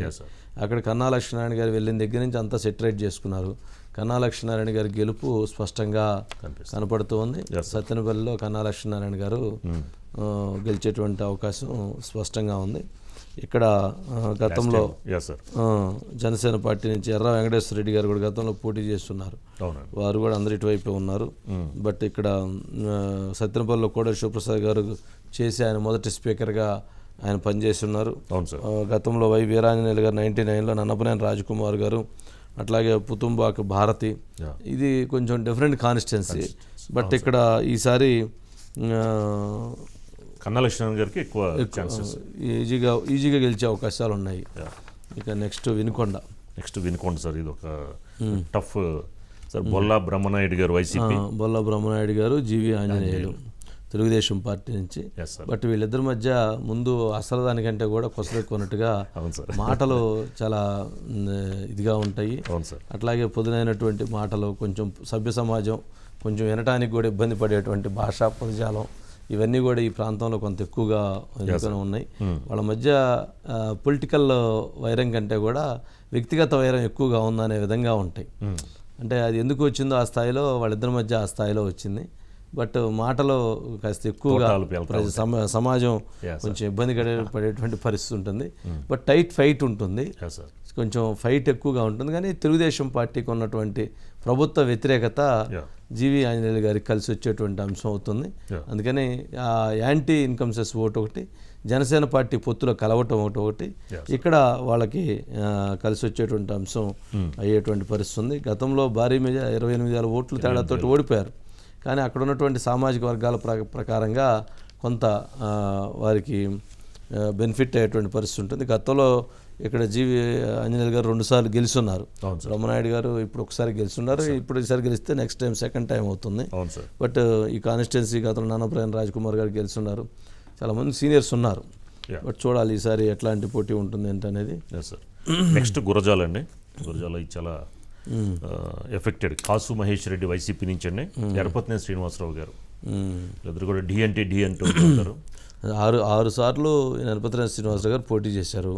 అక్కడ కన్నా లక్ష్మీనారాయణ గారు వెళ్ళిన దగ్గర నుంచి అంతా సెటరేట్ చేసుకున్నారు. కన్నా లక్ష్మీనారాయణ గారి గెలుపు స్పష్టంగా కనపడుతూ ఉంది. సత్తెనపల్లిలో కన్నా లక్ష్మీనారాయణ గారు గెలిచేటువంటి అవకాశం స్పష్టంగా ఉంది. ఇక్కడ గతంలో జనసేన పార్టీ నుంచి ఎర్ర వెంకటేశ్వర రెడ్డి గారు కూడా గతంలో పోటీ చేస్తున్నారు. వారు కూడా అందరి ఇటువైపే ఉన్నారు. బట్ ఇక్కడ సత్తెనపల్లిలో కోడెల శివప్రసాద్ గారు చేసి ఆయన మొదటి స్పీకర్గా ఆయన పనిచేసి ఉన్నారు. గతంలో వై వీరాంజనేయులు గారు 99లో, నన్నపనేని రాజకుమార్ గారు, అట్లాగే పుతుంబాక భారతి. ఇది కొంచెం డిఫరెంట్ కాన్స్టిట్యున్సీ. బట్ ఇక్కడ ఈసారి కన్నా లక్ష్మణ్ గారికి ఎక్కువ ఈజీగా గెలిచే అవకాశాలు ఉన్నాయి. ఇక నెక్స్ట్ వినుకొండ సార్, ఇది ఒక టఫ్ సార్. బొల్లా బ్రహ్మనాయుడు గారు వైసీపీ, బొల్లా బ్రహ్మనాయుడు గారు జీవి ఆంజనేయులు తెలుగుదేశం పార్టీ నుంచి. బట్ వీళ్ళిద్దరి మధ్య ముందు అసలు దానికంటే కూడా కొసరెక్కున్నట్టుగా మాటలు చాలా ఇదిగా ఉంటాయి. అట్లాగే పొదునైనటువంటి మాటలు, కొంచెం సభ్య సమాజం కొంచెం వినటానికి కూడా ఇబ్బంది పడేటువంటి భాషా పదజాలం, ఇవన్నీ కూడా ఈ ప్రాంతంలో కొంత ఎక్కువగా ఉన్నాయి. వాళ్ళ మధ్య పొలిటికల్ వైరం కంటే కూడా వ్యక్తిగత వైరం ఎక్కువగా ఉందనే విధంగా ఉంటాయి. అంటే అది ఎందుకు వచ్చిందో ఆ స్థాయిలో, వాళ్ళిద్దరి మధ్య ఆ స్థాయిలో వచ్చింది. బట్ మాటలో కాస్త ఎక్కువగా సమాజం కొంచెం ఇబ్బంది పడేటువంటి పరిస్థితి ఉంటుంది. బట్ టైట్ ఫైట్ ఉంటుంది, కొంచెం ఫైట్ ఎక్కువగా ఉంటుంది. కానీ తెలుగుదేశం పార్టీకి ఉన్నటువంటి ప్రభుత్వ వ్యతిరేకత జీవి ఆంజనేయులు గారికి కలిసి వచ్చేటువంటి అంశం అవుతుంది. అందుకని ఆ యాంటీ ఇన్కమ్ సెస్ ఓటు ఒకటి, జనసేన పార్టీ పొత్తులో కలవటం ఒకటి ఇక్కడ వాళ్ళకి కలిసి వచ్చేటువంటి అంశం అయ్యేటువంటి పరిస్థితి ఉంది. గతంలో భారీ మీద 28,000 ఓట్లు తేడాతో ఓడిపోయారు. కానీ అక్కడ ఉన్నటువంటి సామాజిక వర్గాల ప్రకారంగా కొంత వారికి బెనిఫిట్ అయ్యేటువంటి పరిస్థితి ఉంటుంది. గతంలో ఇక్కడ జీవి ఆంజనేయులు గారు 2 సార్లు గెలుస్తున్నారు. బ్రహ్మనాయుడు గారు ఇప్పుడు ఒకసారి గెలుస్తున్నారు. ఇప్పుడు ఈసారి గెలిస్తే నెక్స్ట్ టైం సెకండ్ టైం అవుతుంది. బట్ ఈ కాన్స్టిట్యున్సీ గతంలో నానప్రయాణ రాజ్కుమార్ గారు గెలుస్తున్నారు. చాలామంది సీనియర్స్ ఉన్నారు. బట్ చూడాలి ఈసారి ఎట్లాంటి పోటీ ఉంటుంది ఏంటనేది. నెక్స్ట్ గురజాల అండి. గురజాల ఇది చాలా ఎఫెక్టెడ్. కాసు మహేష్ రెడ్డి వైసీపీ నుంచి అండి, ఎరపతినే శ్రీనివాసరావు గారు ఇద్దరు కూడా డి అంటూ ఉంటారు. 6 సార్లు ఎరపతినే శ్రీనివాసరావు గారు పోటీ చేశారు.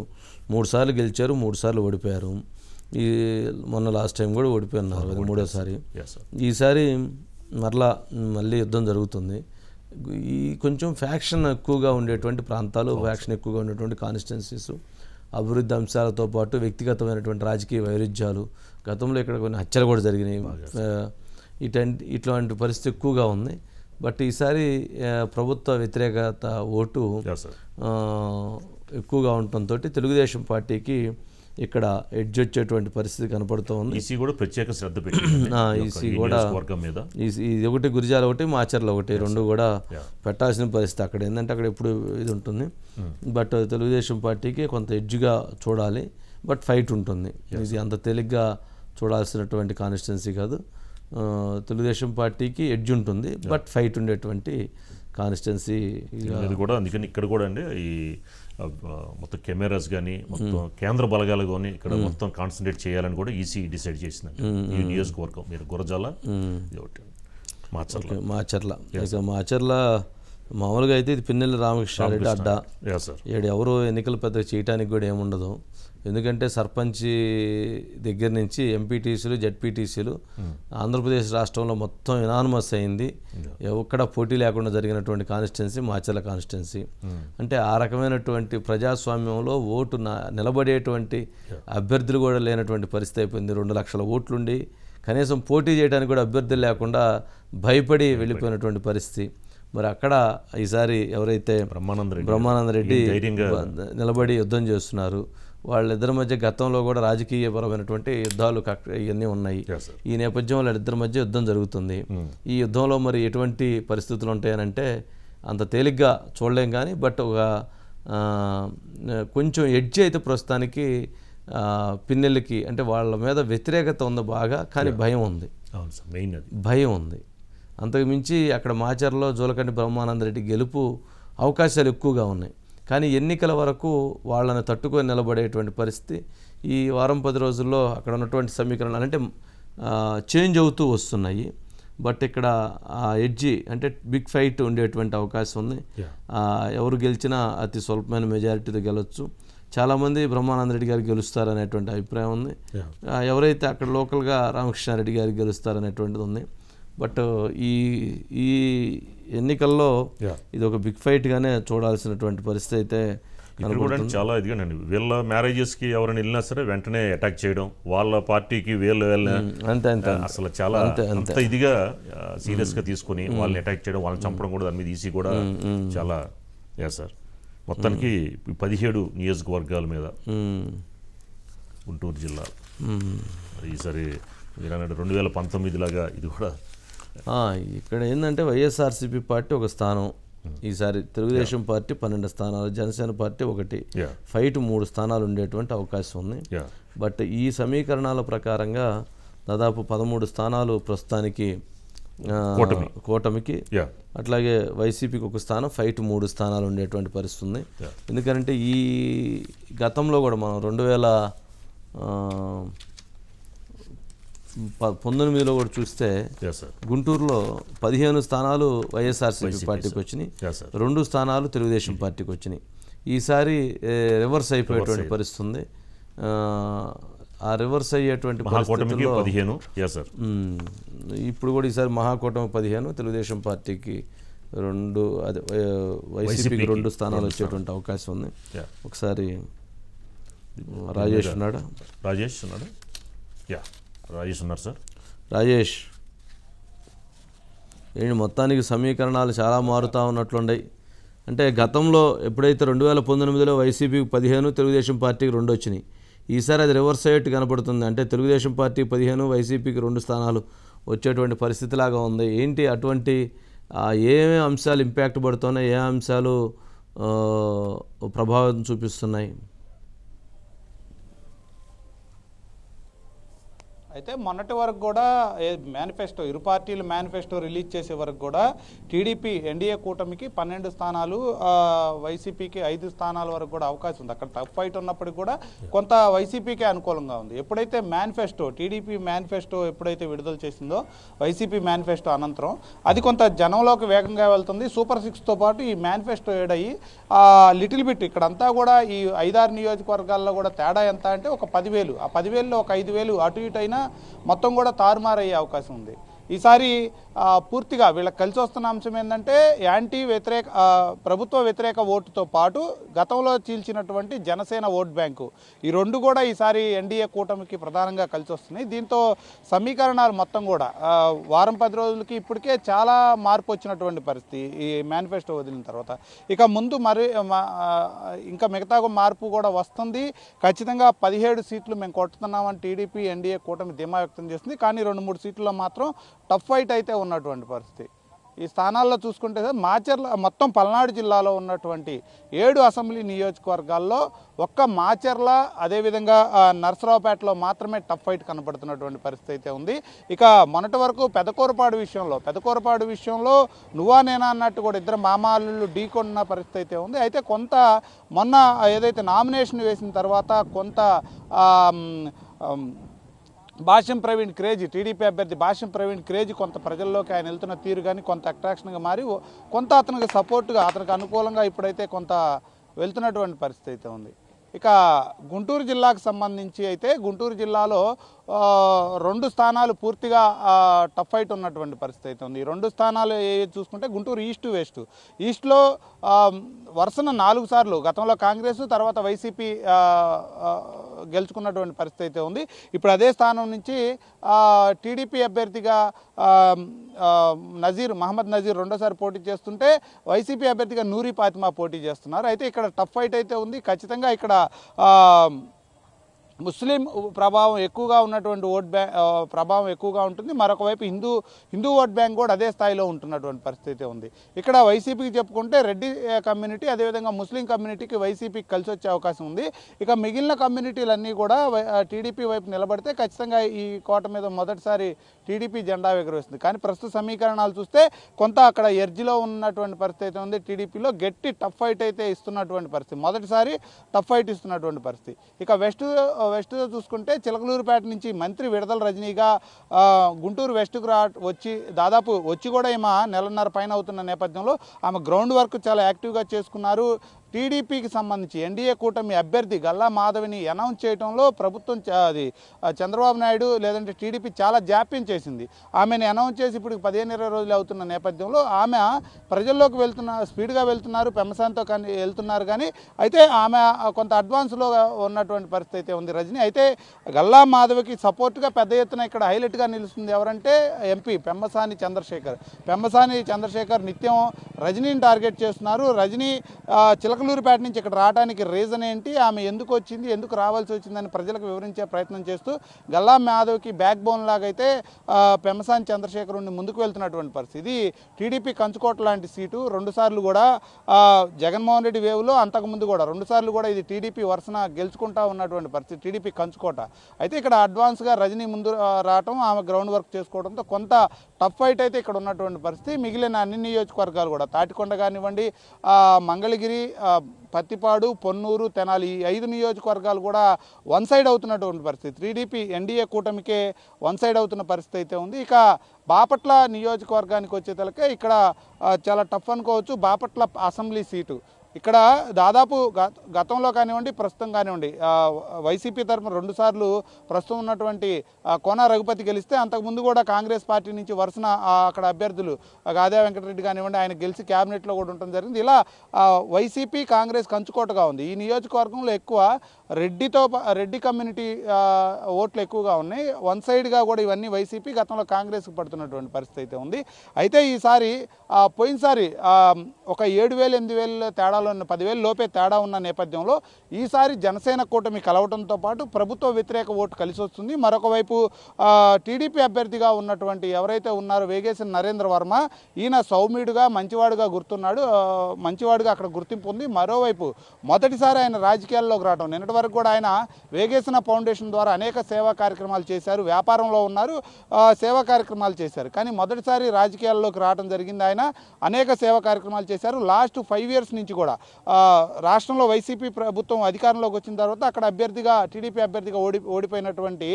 3 సార్లు గెలిచారు, 3 సార్లు ఓడిపోయారు. మొన్న లాస్ట్ టైం కూడా ఓడిపోయినారు, అది 3వ సారి. ఈసారి మళ్ళీ యుద్ధం జరుగుతుంది. ఈ కొంచెం ఫ్యాక్షన్ ఎక్కువగా ఉండేటువంటి ప్రాంతాలు, ఫ్యాక్షన్ ఎక్కువగా ఉండేటువంటి కాన్స్టిట్యున్సీస్, అభివృద్ధి అంశాలతో పాటు వ్యక్తిగతమైనటువంటి రాజకీయ వైరుధ్యాలు, గతంలో ఇక్కడ కొన్ని హత్యలు కూడా జరిగినాయి. ఇట్లాంటి పరిస్థితి ఎక్కువగా ఉంది. బట్ ఈసారి ప్రభుత్వ వ్యతిరేకత ఓటు ఎక్కువగా ఉండటంతో తెలుగుదేశం పార్టీకి ఇక్కడ ఎడ్జ్ వచ్చేటువంటి పరిస్థితి కనపడుతూ ఉంది. ఈసీ కూడా ప్రత్యేక శ్రద్ధ పెట్టింది. ఈసీ కూడా ఇది ఒకటి, గురిజాల ఒకటి, మాచర్ల ఒకటి, 2 కూడా పెట్టాల్సిన పరిస్థితి అక్కడ. ఏంటంటే అక్కడ ఎప్పుడు ఇది ఉంటుంది. బట్ తెలుగుదేశం పార్టీకి కొంత ఎడ్జ్గా చూడాలి. బట్ ఫైట్ ఉంటుంది. ఇది అంత తేలిగ్గా చూడాల్సినటువంటి కాన్స్టిట్యున్సీ కాదు. తెలుగుదేశం పార్టీకి ఎడ్జ్ ఉంటుంది, బట్ ఫైట్ ఉండేటువంటి కాన్స్టిట్యున్సీ కూడా. అందుకని ఇక్కడ కూడా అండి ఈ మొత్తం కెమెరాస్ కానీ మొత్తం కేంద్ర బలగాలు కానీ ఇక్కడ మొత్తం కాన్సన్ట్రేట్ చేయాలని కూడా ఈసీ డిసైడ్ చేసిందండి. ఈ నియోజకవర్గం మీరు గురజాల, మాచర్ల మామూలుగా అయితే ఇది పిన్నెల్లి రామకృష్ణారెడ్డి అడ్డా. ఎవరు ఎన్నికలు పెద్ద చేయడానికి కూడా ఏముండదు. ఎందుకంటే సర్పంచ్ దగ్గర నుంచి ఎంపీటీసీలు, జెడ్పీటీసీలు ఆంధ్రప్రదేశ్ రాష్ట్రంలో మొత్తం యునానిమస్ అయింది. ఎక్కడ పోటీ లేకుండా జరిగినటువంటి కాన్స్టిట్యున్సీ మాచర్ల కాన్స్టిట్యున్సీ. అంటే ఆ రకమైనటువంటి ప్రజాస్వామ్యంలో ఓటు నిలబడేటువంటి అభ్యర్థులు కూడా లేనటువంటి పరిస్థితి అయిపోయింది. 2 లక్షల ఓట్లుండి కనీసం పోటీ చేయడానికి కూడా అభ్యర్థులు లేకుండా భయపడి వెళ్ళిపోయినటువంటి పరిస్థితి. మరి అక్కడ ఈసారి ఎవరైతే బ్రహ్మానంద రెడ్డి నిలబడి యుద్ధం చేస్తున్నారు, వాళ్ళిద్దరి మధ్య గతంలో కూడా రాజకీయపరమైనటువంటి యుద్ధాలు ఇవన్నీ ఉన్నాయి. ఈ నేపథ్యంలో వాళ్ళిద్దరి మధ్య యుద్ధం జరుగుతుంది. ఈ యుద్ధంలో మరి ఎటువంటి పరిస్థితులు ఉంటాయనంటే అంత తేలిగ్గా చూడలేం. కానీ బట్ ఒక కొంచెం ఎడ్జ్ అయితే ప్రస్తుతానికి పిన్నెల్లికి, అంటే వాళ్ళ మీద వ్యతిరేకత ఉంది బాగా, కానీ భయం ఉంది. భయం ఉంది. అంతకుమించి అక్కడ మాచర్లో జూలకంటి బ్రహ్మానంద రెడ్డి గెలుపు అవకాశాలు ఎక్కువగా ఉన్నాయి. కానీ ఎన్నికల వరకు వాళ్ళని తట్టుకొని నిలబడేటువంటి పరిస్థితి ఈ వారం 10 రోజుల్లో అక్కడ ఉన్నటువంటి సమీకరణాలు అంటే చేంజ్ అవుతూ వస్తున్నాయి. బట్ ఇక్కడ ఎడ్జి అంటే బిగ్ ఫైట్ ఉండేటువంటి అవకాశం ఉంది. ఎవరు గెలిచినా అతి స్వల్పమైన మెజారిటీతో గెలవచ్చు. చాలామంది బ్రహ్మానంద రెడ్డి గారు గెలుస్తారనేటువంటి అభిప్రాయం ఉంది. ఎవరైతే అక్కడ లోకల్గా రామకృష్ణారెడ్డి గారు గెలుస్తారనేటువంటిది ఉంది. బట్ ఈ ఎన్నికల్లో ఇది ఒక బిగ్ ఫైట్గానే చూడాల్సినటువంటి పరిస్థితి అయితే చాలా ఇదిగానండి. వీళ్ళ మ్యారేజెస్కి ఎవరైనా వెళ్ళినా సరే వెంటనే అటాక్ చేయడం, వాళ్ళ పార్టీకి వీళ్ళు అంతే అసలు చాలా అంత ఇదిగా సీరియస్గా తీసుకుని వాళ్ళని అటాక్ చేయడం, వాళ్ళని చంపడం కూడా దాని మీద ఈసీ కూడా చాలా సార్. మొత్తానికి 17 నియోజకవర్గాల మీద గుంటూరు జిల్లా ఈసారి 2019 లాగా ఇది కూడా ఇక్కడ ఏంటంటే వైఎస్ఆర్సీపీ పార్టీ ఒక స్థానం, ఈసారి తెలుగుదేశం పార్టీ 12 స్థానాలు, జనసేన పార్టీ 1, ఫైట్ 3 స్థానాలు ఉండేటువంటి అవకాశం ఉంది. బట్ ఈ సమీకరణాల ప్రకారంగా దాదాపు 13 స్థానాలు ప్రస్తుతానికి కూటమికి, అట్లాగే వైసీపీకి 1 స్థానం, ఫైట్ 3 స్థానాలు ఉండేటువంటి పరిస్థితి ఉంది. ఎందుకంటే ఈ గతంలో కూడా మనం 2019లో కూడా చూస్తే గుంటూరులో 15 స్థానాలు వైఎస్ఆర్సీపీ పార్టీకి వచ్చినాయి, 2 స్థానాలు తెలుగుదేశం పార్టీకి వచ్చినాయి. ఈసారి రివర్స్ అయిపోయేటువంటి పరిస్థితి ఉంది. ఆ రివర్స్ అయ్యేటువంటి పరిస్థితుల్లో ఇప్పుడు కూడా ఈసారి మహాకూటమి 15, తెలుగుదేశం పార్టీకి 2, అదే వైసీపీకి 2 స్థానాలు వచ్చేటువంటి అవకాశం ఉంది. ఒకసారి రాజేష్ ఉన్నాడు సార్. రాజేష్ ఏంటి మొత్తానికి సమీకరణాలు చాలా మారుతూ ఉన్నట్లున్నాయి. అంటే గతంలో ఎప్పుడైతే 2019లో వైసీపీకి 15, తెలుగుదేశం పార్టీకి 2 వచ్చినాయి, ఈసారి అది రివర్స్ అయ్యేట్టు కనపడుతుంది. అంటే తెలుగుదేశం పార్టీ 15, వైసీపీకి 2 స్థానాలు వచ్చేటువంటి పరిస్థితిలాగా ఉంది. ఏంటి అటువంటి ఏమేమి అంశాలు ఇంపాక్ట్ పడుతున్నాయి, ఏ అంశాలు ప్రభావం చూపిస్తున్నాయి? అయితే మొన్నటి వరకు కూడా మేనిఫెస్టో ఇరు పార్టీలు మేనిఫెస్టో రిలీజ్ చేసే వరకు కూడా టీడీపీ ఎన్డీఏ కూటమికి 12 స్థానాలు, వైసీపీకి 5 స్థానాల వరకు కూడా అవకాశం ఉంది. అక్కడ టఫ్ ఫైట్ ఉన్నప్పటికీ కూడా కొంత వైసీపీకే అనుకూలంగా ఉంది. ఎప్పుడైతే మేనిఫెస్టో టీడీపీ మేనిఫెస్టో ఎప్పుడైతే విడుదల చేసిందో వైసీపీ మేనిఫెస్టో అనంతరం అది కొంత జనంలోకి వేగంగా వెళ్తుంది. సూపర్ 6తో పాటు ఈ మేనిఫెస్టో ఏడయి లిటిల్ బిట్ ఇక్కడంతా కూడా ఈ 5-6 నియోజకవర్గాల్లో కూడా తేడా ఎంత అంటే ఒక 10,000, ఆ 10,000లో ఒక 5,000 అటు ఇటు అయినా మొత్తం కూడా తారుమారయ్యే అవకాశం ఉంది. ఈసారి పూర్తిగా వీళ్ళకి కలిసి వస్తున్న అంశం ఏంటంటే ప్రభుత్వ వ్యతిరేక ఓటుతో పాటు గతంలో చీల్చినటువంటి జనసేన ఓట్ బ్యాంకు, ఈ రెండు కూడా ఈసారి ఎన్డీఏ కూటమికి ప్రధానంగా కలిసి వస్తున్నాయి. దీంతో సమీకరణాలు మొత్తం కూడా వారం 10 రోజులకి ఇప్పటికే చాలా మార్పు వచ్చినటువంటి పరిస్థితి ఈ మేనిఫెస్టో వదిలిన తర్వాత. ఇక ముందు ఇంకా మిగతా మార్పు కూడా వస్తుంది. ఖచ్చితంగా 17 సీట్లు మేము కొట్టుతున్నామని టీడీపీ ఎన్డీఏ కూటమి ధీమా వ్యక్తం చేస్తుంది. కానీ 2-3 సీట్లలో మాత్రం టఫ్ ఫైట్ అయితే ఉన్నటువంటి పరిస్థితి. ఈ స్థానాల్లో చూసుకుంటే మాచర్ల మొత్తం పల్నాడు జిల్లాలో ఉన్నటువంటి 7 అసెంబ్లీ నియోజకవర్గాల్లో ఒక్క మాచర్ల అదేవిధంగా నర్సరావుపేటలో మాత్రమే టఫ్ ఫైట్ కనపడుతున్నటువంటి పరిస్థితి అయితే ఉంది. ఇక మొన్నటి వరకు పెదకూరపాడు విషయంలో నువ్వా నేనా అన్నట్టు కూడా ఇద్దరు మామాళ్ళు ఢీకొన్న పరిస్థితి అయితే ఉంది. అయితే కొంత మొన్న ఏదైతే నామినేషన్ వేసిన తర్వాత కొంత భాష్యం ప్రవీణ్ క్రేజ్, టీడీపీ అభ్యర్థి భాష్యం ప్రవీణ్ క్రేజ్ కొంత ప్రజల్లోకి ఆయన వెళ్తున్న తీరు కానీ కొంత అట్రాక్షన్గా మారి కొంత అతనికి సపోర్ట్గా అతనికి అనుకూలంగా ఇప్పుడైతే కొంత వెళ్తున్నటువంటి పరిస్థితి అయితే ఉంది. ఇక గుంటూరు జిల్లాకు సంబంధించి అయితే గుంటూరు జిల్లాలో 2 స్థానాలు పూర్తిగా టఫ్ ఫైట్ ఉన్నటువంటి పరిస్థితి అయితే ఉంది. ఈ 2 స్థానాలు చూసుకుంటే గుంటూరు ఈస్ట్లో వరుసన 4 సార్లు గతంలో కాంగ్రెస్ తర్వాత వైసీపీ గెలుచుకున్నటువంటి పరిస్థితి అయితే ఉంది. ఇప్పుడు అదే స్థానం నుంచి టీడీపీ అభ్యర్థిగా మహమ్మద్ నజీర్ రెండోసారి పోటీ చేస్తుంటే వైసీపీ అభ్యర్థిగా నూరి ఫాతిమా పోటీ చేస్తున్నారు. అయితే ఇక్కడ టఫ్ ఫైట్ అయితే ఉంది. ఖచ్చితంగా ఇక్కడ ముస్లిం ప్రభావం ఎక్కువగా ఉన్నటువంటి ప్రభావం ఎక్కువగా ఉంటుంది. మరొక వైపు హిందూ ఓట్ బ్యాంక్ కూడా అదే స్థాయిలో ఉంటున్నటువంటి పరిస్థితి ఉంది. ఇక్కడ వైసీపీకి చెప్పుకుంటే రెడ్డి కమ్యూనిటీ అదేవిధంగా ముస్లిం కమ్యూనిటీకి వైసీపీకి కలిసి వచ్చే అవకాశం ఉంది. ఇక మిగిలిన కమ్యూనిటీలన్నీ కూడా టీడీపీ వైపు నిలబడితే ఖచ్చితంగా ఈ కోట మీద మొదటిసారి టీడీపీ జెండా ఎగురవేస్తుంది. కానీ ప్రస్తుత సమీకరణాలు చూస్తే కొంత అక్కడ ఎర్జిలో ఉన్నటువంటి పరిస్థితి ఉంది. టీడీపీలో గట్టి టఫ్ ఫైట్ అయితే ఇస్తున్నటువంటి పరిస్థితి, మొదటిసారి టఫ్ ఫైట్ ఇస్తున్నటువంటి పరిస్థితి. ఇక వెస్ట్తో చూసుకుంటే చిలకలూరుపేట నుంచి మంత్రి విడదల రజనీగా గుంటూరు వెస్ట్కు వచ్చి కూడా ఈమె 1.5 పైన అవుతున్న నేపథ్యంలో ఆమె గ్రౌండ్ వర్క్ చాలా యాక్టివ్గా చేసుకున్నారు. టీడీపీకి సంబంధించి ఎన్డీఏ కూటమి అభ్యర్థి గల్లా మాధవిని అనౌన్స్ చేయడంలో ప్రభుత్వం చంద్రబాబు నాయుడు లేదంటే టీడీపీ చాలా జాప్యం చేసింది. ఆమెను అనౌన్స్ చేసి ఇప్పుడు 15-20 రోజులు అవుతున్న నేపథ్యంలో ఆమె ప్రజల్లోకి స్పీడ్గా వెళ్తున్నారు, పెమ్మసానితో కానీ వెళ్తున్నారు. కానీ అయితే ఆమె కొంత అడ్వాన్స్లో ఉన్నటువంటి పరిస్థితి అయితే ఉంది రజనీ. అయితే గల్లా మాధవికి సపోర్ట్గా పెద్ద ఎత్తున ఇక్కడ హైలైట్గా నిలుస్తుంది ఎవరంటే ఎంపీ పెమ్మసాని చంద్రశేఖర్ నిత్యం రజనీని టార్గెట్ చేస్తున్నారు. రజనీ చిలకలూరుపేట నుంచి ఇక్కడ రావడానికి రీజన్ ఏంటి, ఆమె ఎందుకు వచ్చింది, ఎందుకు రావాల్సి వచ్చిందని ప్రజలకు వివరించే ప్రయత్నం చేస్తూ గల్లా మాధవ్కి బ్యాక్ బోన్ లాగైతే పెమ్మసాని చంద్రశేఖర్ ముందుకు వెళ్తున్నటువంటి పరిస్థితి. ఇది టీడీపీ కంచుకోట లాంటి సీటు. 2 సార్లు కూడా జగన్మోహన్ రెడ్డి వేవ్లో అంతకుముందు కూడా 2 సార్లు కూడా ఇది టీడీపీ వరుసన గెలుచుకుంటా ఉన్నటువంటి పరిస్థితి, టీడీపీ కంచుకోట. అయితే ఇక్కడ అడ్వాన్స్గా రజనీ ముందు రావటం, ఆమె గ్రౌండ్ వర్క్ చేసుకోవడంతో కొంత టఫ్ ఫైట్ అయితే ఇక్కడ ఉన్నటువంటి పరిస్థితి. మిగిలిన అన్ని నియోజకవర్గాలు కూడా తాటికొండ కానివ్వండి, మంగళగిరి, పత్తిపాడు, పొన్నూరు, తెనాలి ఈ 5 నియోజకవర్గాలు కూడా వన్ సైడ్ అవుతున్నటువంటి పరిస్థితి. టీడీపీ ఎన్డీఏ కూటమికే వన్ సైడ్ అవుతున్న పరిస్థితి అయితే ఉంది. ఇక బాపట్ల నియోజకవర్గానికి వచ్చేతలకే ఇక్కడ చాలా టఫ్ అనుకోవచ్చు. బాపట్ల అసెంబ్లీ సీటు ఇక్కడ దాదాపు గతంలో కానివ్వండి ప్రస్తుతం కానివ్వండి వైసీపీ తరఫున 2 సార్లు ప్రస్తుతం ఉన్నటువంటి కోన రఘుపతి గెలిస్తే అంతకుముందు కూడా కాంగ్రెస్ పార్టీ నుంచి వరుసన అక్కడ అభ్యర్థులు గాదా వెంకటరెడ్డి కానివ్వండి ఆయన గెలిచి క్యాబినెట్లో కూడా ఉండటం జరిగింది. ఇలా వైసీపీ కాంగ్రెస్ కంచుకోటగా ఉంది. ఈ నియోజకవర్గంలో ఎక్కువ రెడ్డి కమ్యూనిటీ ఓట్లు ఎక్కువగా ఉన్నాయి. వన్ సైడ్గా కూడా ఇవన్నీ వైసీపీ, గతంలో కాంగ్రెస్కి పడుతున్నటువంటి పరిస్థితి అయితే ఉంది. అయితే ఈసారి పోయినసారి ఒక 7,000-8,000 తేడాలో తెలంగాణలో 10,000 లోపే తేడా ఉన్న నేపథ్యంలో ఈసారి జనసేన కూటమి కలవడంతో పాటు ప్రభుత్వ వ్యతిరేక ఓటు కలిసి వస్తుంది. మరొక వైపు టీడీపీ అభ్యర్థిగా ఉన్నటువంటి ఎవరైతే ఉన్నారో వేగేసిన నరేంద్ర వర్మ, ఈయన సౌమ్యుడుగా మంచివాడుగా గుర్తున్నాడు, మంచివాడుగా అక్కడ గుర్తింపు ఉంది. మరోవైపు మొదటిసారి ఆయన రాజకీయాల్లోకి రావడం, నిన్నటి వరకు కూడా ఆయన వేగేసిన ఫౌండేషన్ ద్వారా అనేక సేవా కార్యక్రమాలు చేశారు, వ్యాపారంలో ఉన్నారు, సేవా కార్యక్రమాలు చేశారు. కానీ మొదటిసారి రాజకీయాల్లోకి రావడం జరిగింది. ఆయన అనేక సేవా కార్యక్రమాలు చేశారు. లాస్ట్ 5 years నుంచి కూడా రాష్ట్రంలో వైసీపీ ప్రభుత్వం అధికారంలోకి వచ్చిన తర్వాత అక్కడ అభ్యర్థిగా టీడీపీ అభ్యర్థిగా ఓడిపోయినటువంటి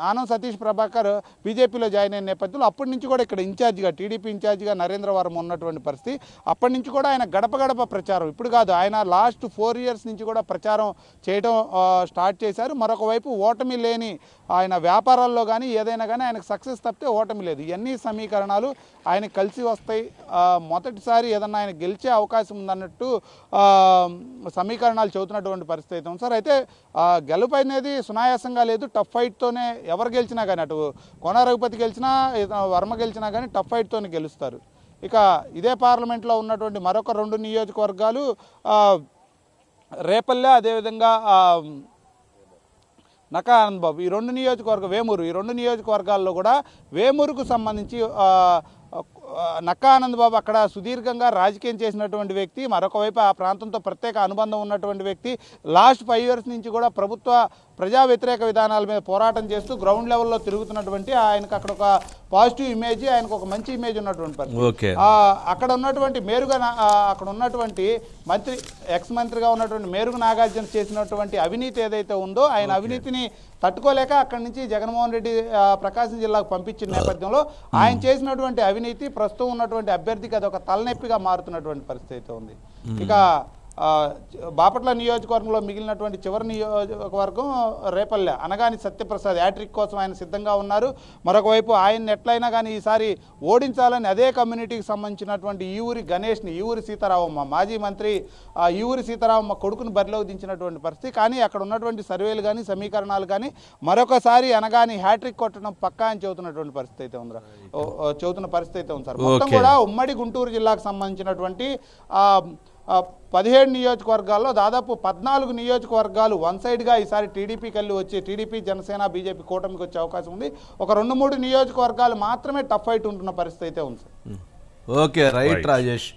ఆనం సతీష్ ప్రభాకర్ బీజేపీలో జాయిన్ అయిన నేపథ్యంలో అప్పటి నుంచి కూడా ఇక్కడ ఇన్ఛార్జిగా టీడీపీ ఇన్ఛార్జిగా నరేంద్ర వర్మ ఉన్నటువంటి పరిస్థితి. అప్పటి నుంచి కూడా ఆయన గడప గడప ప్రచారం, ఇప్పుడు కాదు, ఆయన లాస్ట్ 4 years నుంచి కూడా ప్రచారం చేయడం స్టార్ట్ చేశారు. మరొక వైపు ఓటమి లేని ఆయన వ్యాపారాల్లో కానీ ఏదైనా కానీ ఆయనకు సక్సెస్ తప్పితే ఓటమి లేదు. ఇవన్నీ సమీకరణాలు ఆయన కలిసి వస్తాయి. మొదటిసారి ఏదన్నా ఆయన గెలిచే అవకాశం ఉందన్నట్టు సమీకరణాలు చెబుతున్నటువంటి పరిస్థితి అయితే ఉంది సార్. అయితే గెలుపు అనేది సునాయాసంగా లేదు, టఫ్ ఫైట్తోనే ఎవరు గెలిచినా కానీ, అటు కోన రఘుపతి గెలిచినా వర్మ గెలిచినా కానీ టఫ్ ఫైట్తోనే గెలుస్తారు. ఇక ఇదే పార్లమెంట్లో ఉన్నటువంటి మరొక 2 నియోజకవర్గాలు రేపల్లె, అదేవిధంగా నక్కా ఆనంద్ బాబు, ఈ 2 నియోజకవర్గం వేమూరు, ఈ 2 నియోజకవర్గాల్లో కూడా వేమూరుకు సంబంధించి నక్కా ఆనంద్ బాబు అక్కడ సుదీర్ఘంగా రాజకీయం చేసినటువంటి వ్యక్తి, మరొక వైపు ఆ ప్రాంతంతో ప్రత్యేక అనుబంధం ఉన్నటువంటి వ్యక్తి. లాస్ట్ 5 years నుంచి కూడా ప్రభుత్వ ప్రజా వ్యతిరేక విధానాల మీద పోరాటం చేస్తూ గ్రౌండ్ లెవెల్లో తిరుగుతున్నటువంటి ఆయనకు అక్కడ ఒక పాజిటివ్ ఇమేజ్, ఆయనకు ఒక మంచి ఇమేజ్ ఉన్నటువంటి పరిస్థితి. అక్కడ ఉన్నటువంటి అక్కడ ఉన్నటువంటి మంత్రి, ఎక్స్ మంత్రిగా ఉన్నటువంటి మేరుగు నాగార్జున చేసినటువంటి అవినీతి ఏదైతే ఉందో, ఆయన అవినీతిని తట్టుకోలేక అక్కడి నుంచి జగన్మోహన్ రెడ్డి ప్రకాశం జిల్లాకు పంపించిన నేపథ్యంలో ఆయన చేసినటువంటి అవినీతి ప్రస్తుతం ఉన్నటువంటి అభ్యర్థికి అది ఒక తలనొప్పిగా మారుతున్నటువంటి పరిస్థితి ఉంది. ఇక బాపట్ల నియోజకవర్గంలో మిగిలినటువంటి చివరి నియోజకవర్గం రేపల్లె. అనగాని సత్యప్రసాద్ యాట్రిక్ కోసం ఆయన సిద్ధంగా ఉన్నారు. మరొక వైపు ఆయన ఎట్లయినా కానీ ఈసారి ఓడించాలని అదే కమ్యూనిటీకి సంబంధించినటువంటి ఈ ఊరి గణేష్ని, ఈ ఊరి సీతారామమ్మ, మాజీ మంత్రి ఈ ఊరి సీతారామమ్మ కొడుకును బరిలోకి దించినటువంటి పరిస్థితి. కానీ అక్కడ ఉన్నటువంటి సర్వేలు కానీ సమీకరణాలు కానీ మరొకసారి అనగాని హ్యాట్రిక్ కొట్టడం పక్కా అని చెబుతున్నటువంటి పరిస్థితి అయితే ఉంది సార్. మొత్తం కూడా ఉమ్మడి గుంటూరు జిల్లాకు సంబంధించినటువంటి 17 నియోజకవర్గాల్లో దాదాపు 14 నియోజకవర్గాలు వన్ సైడ్గా ఈసారి టీడీపీకి వెళ్ళి వచ్చి టీడీపీ, జనసేన, బీజేపీ కూటమికి వచ్చే అవకాశం ఉంది. ఒక 2-3 నియోజకవర్గాలు మాత్రమే టఫ్ ఫైట్ ఉంటున్న పరిస్థితి అయితే ఉంది సార్. Okay, right Rajesh.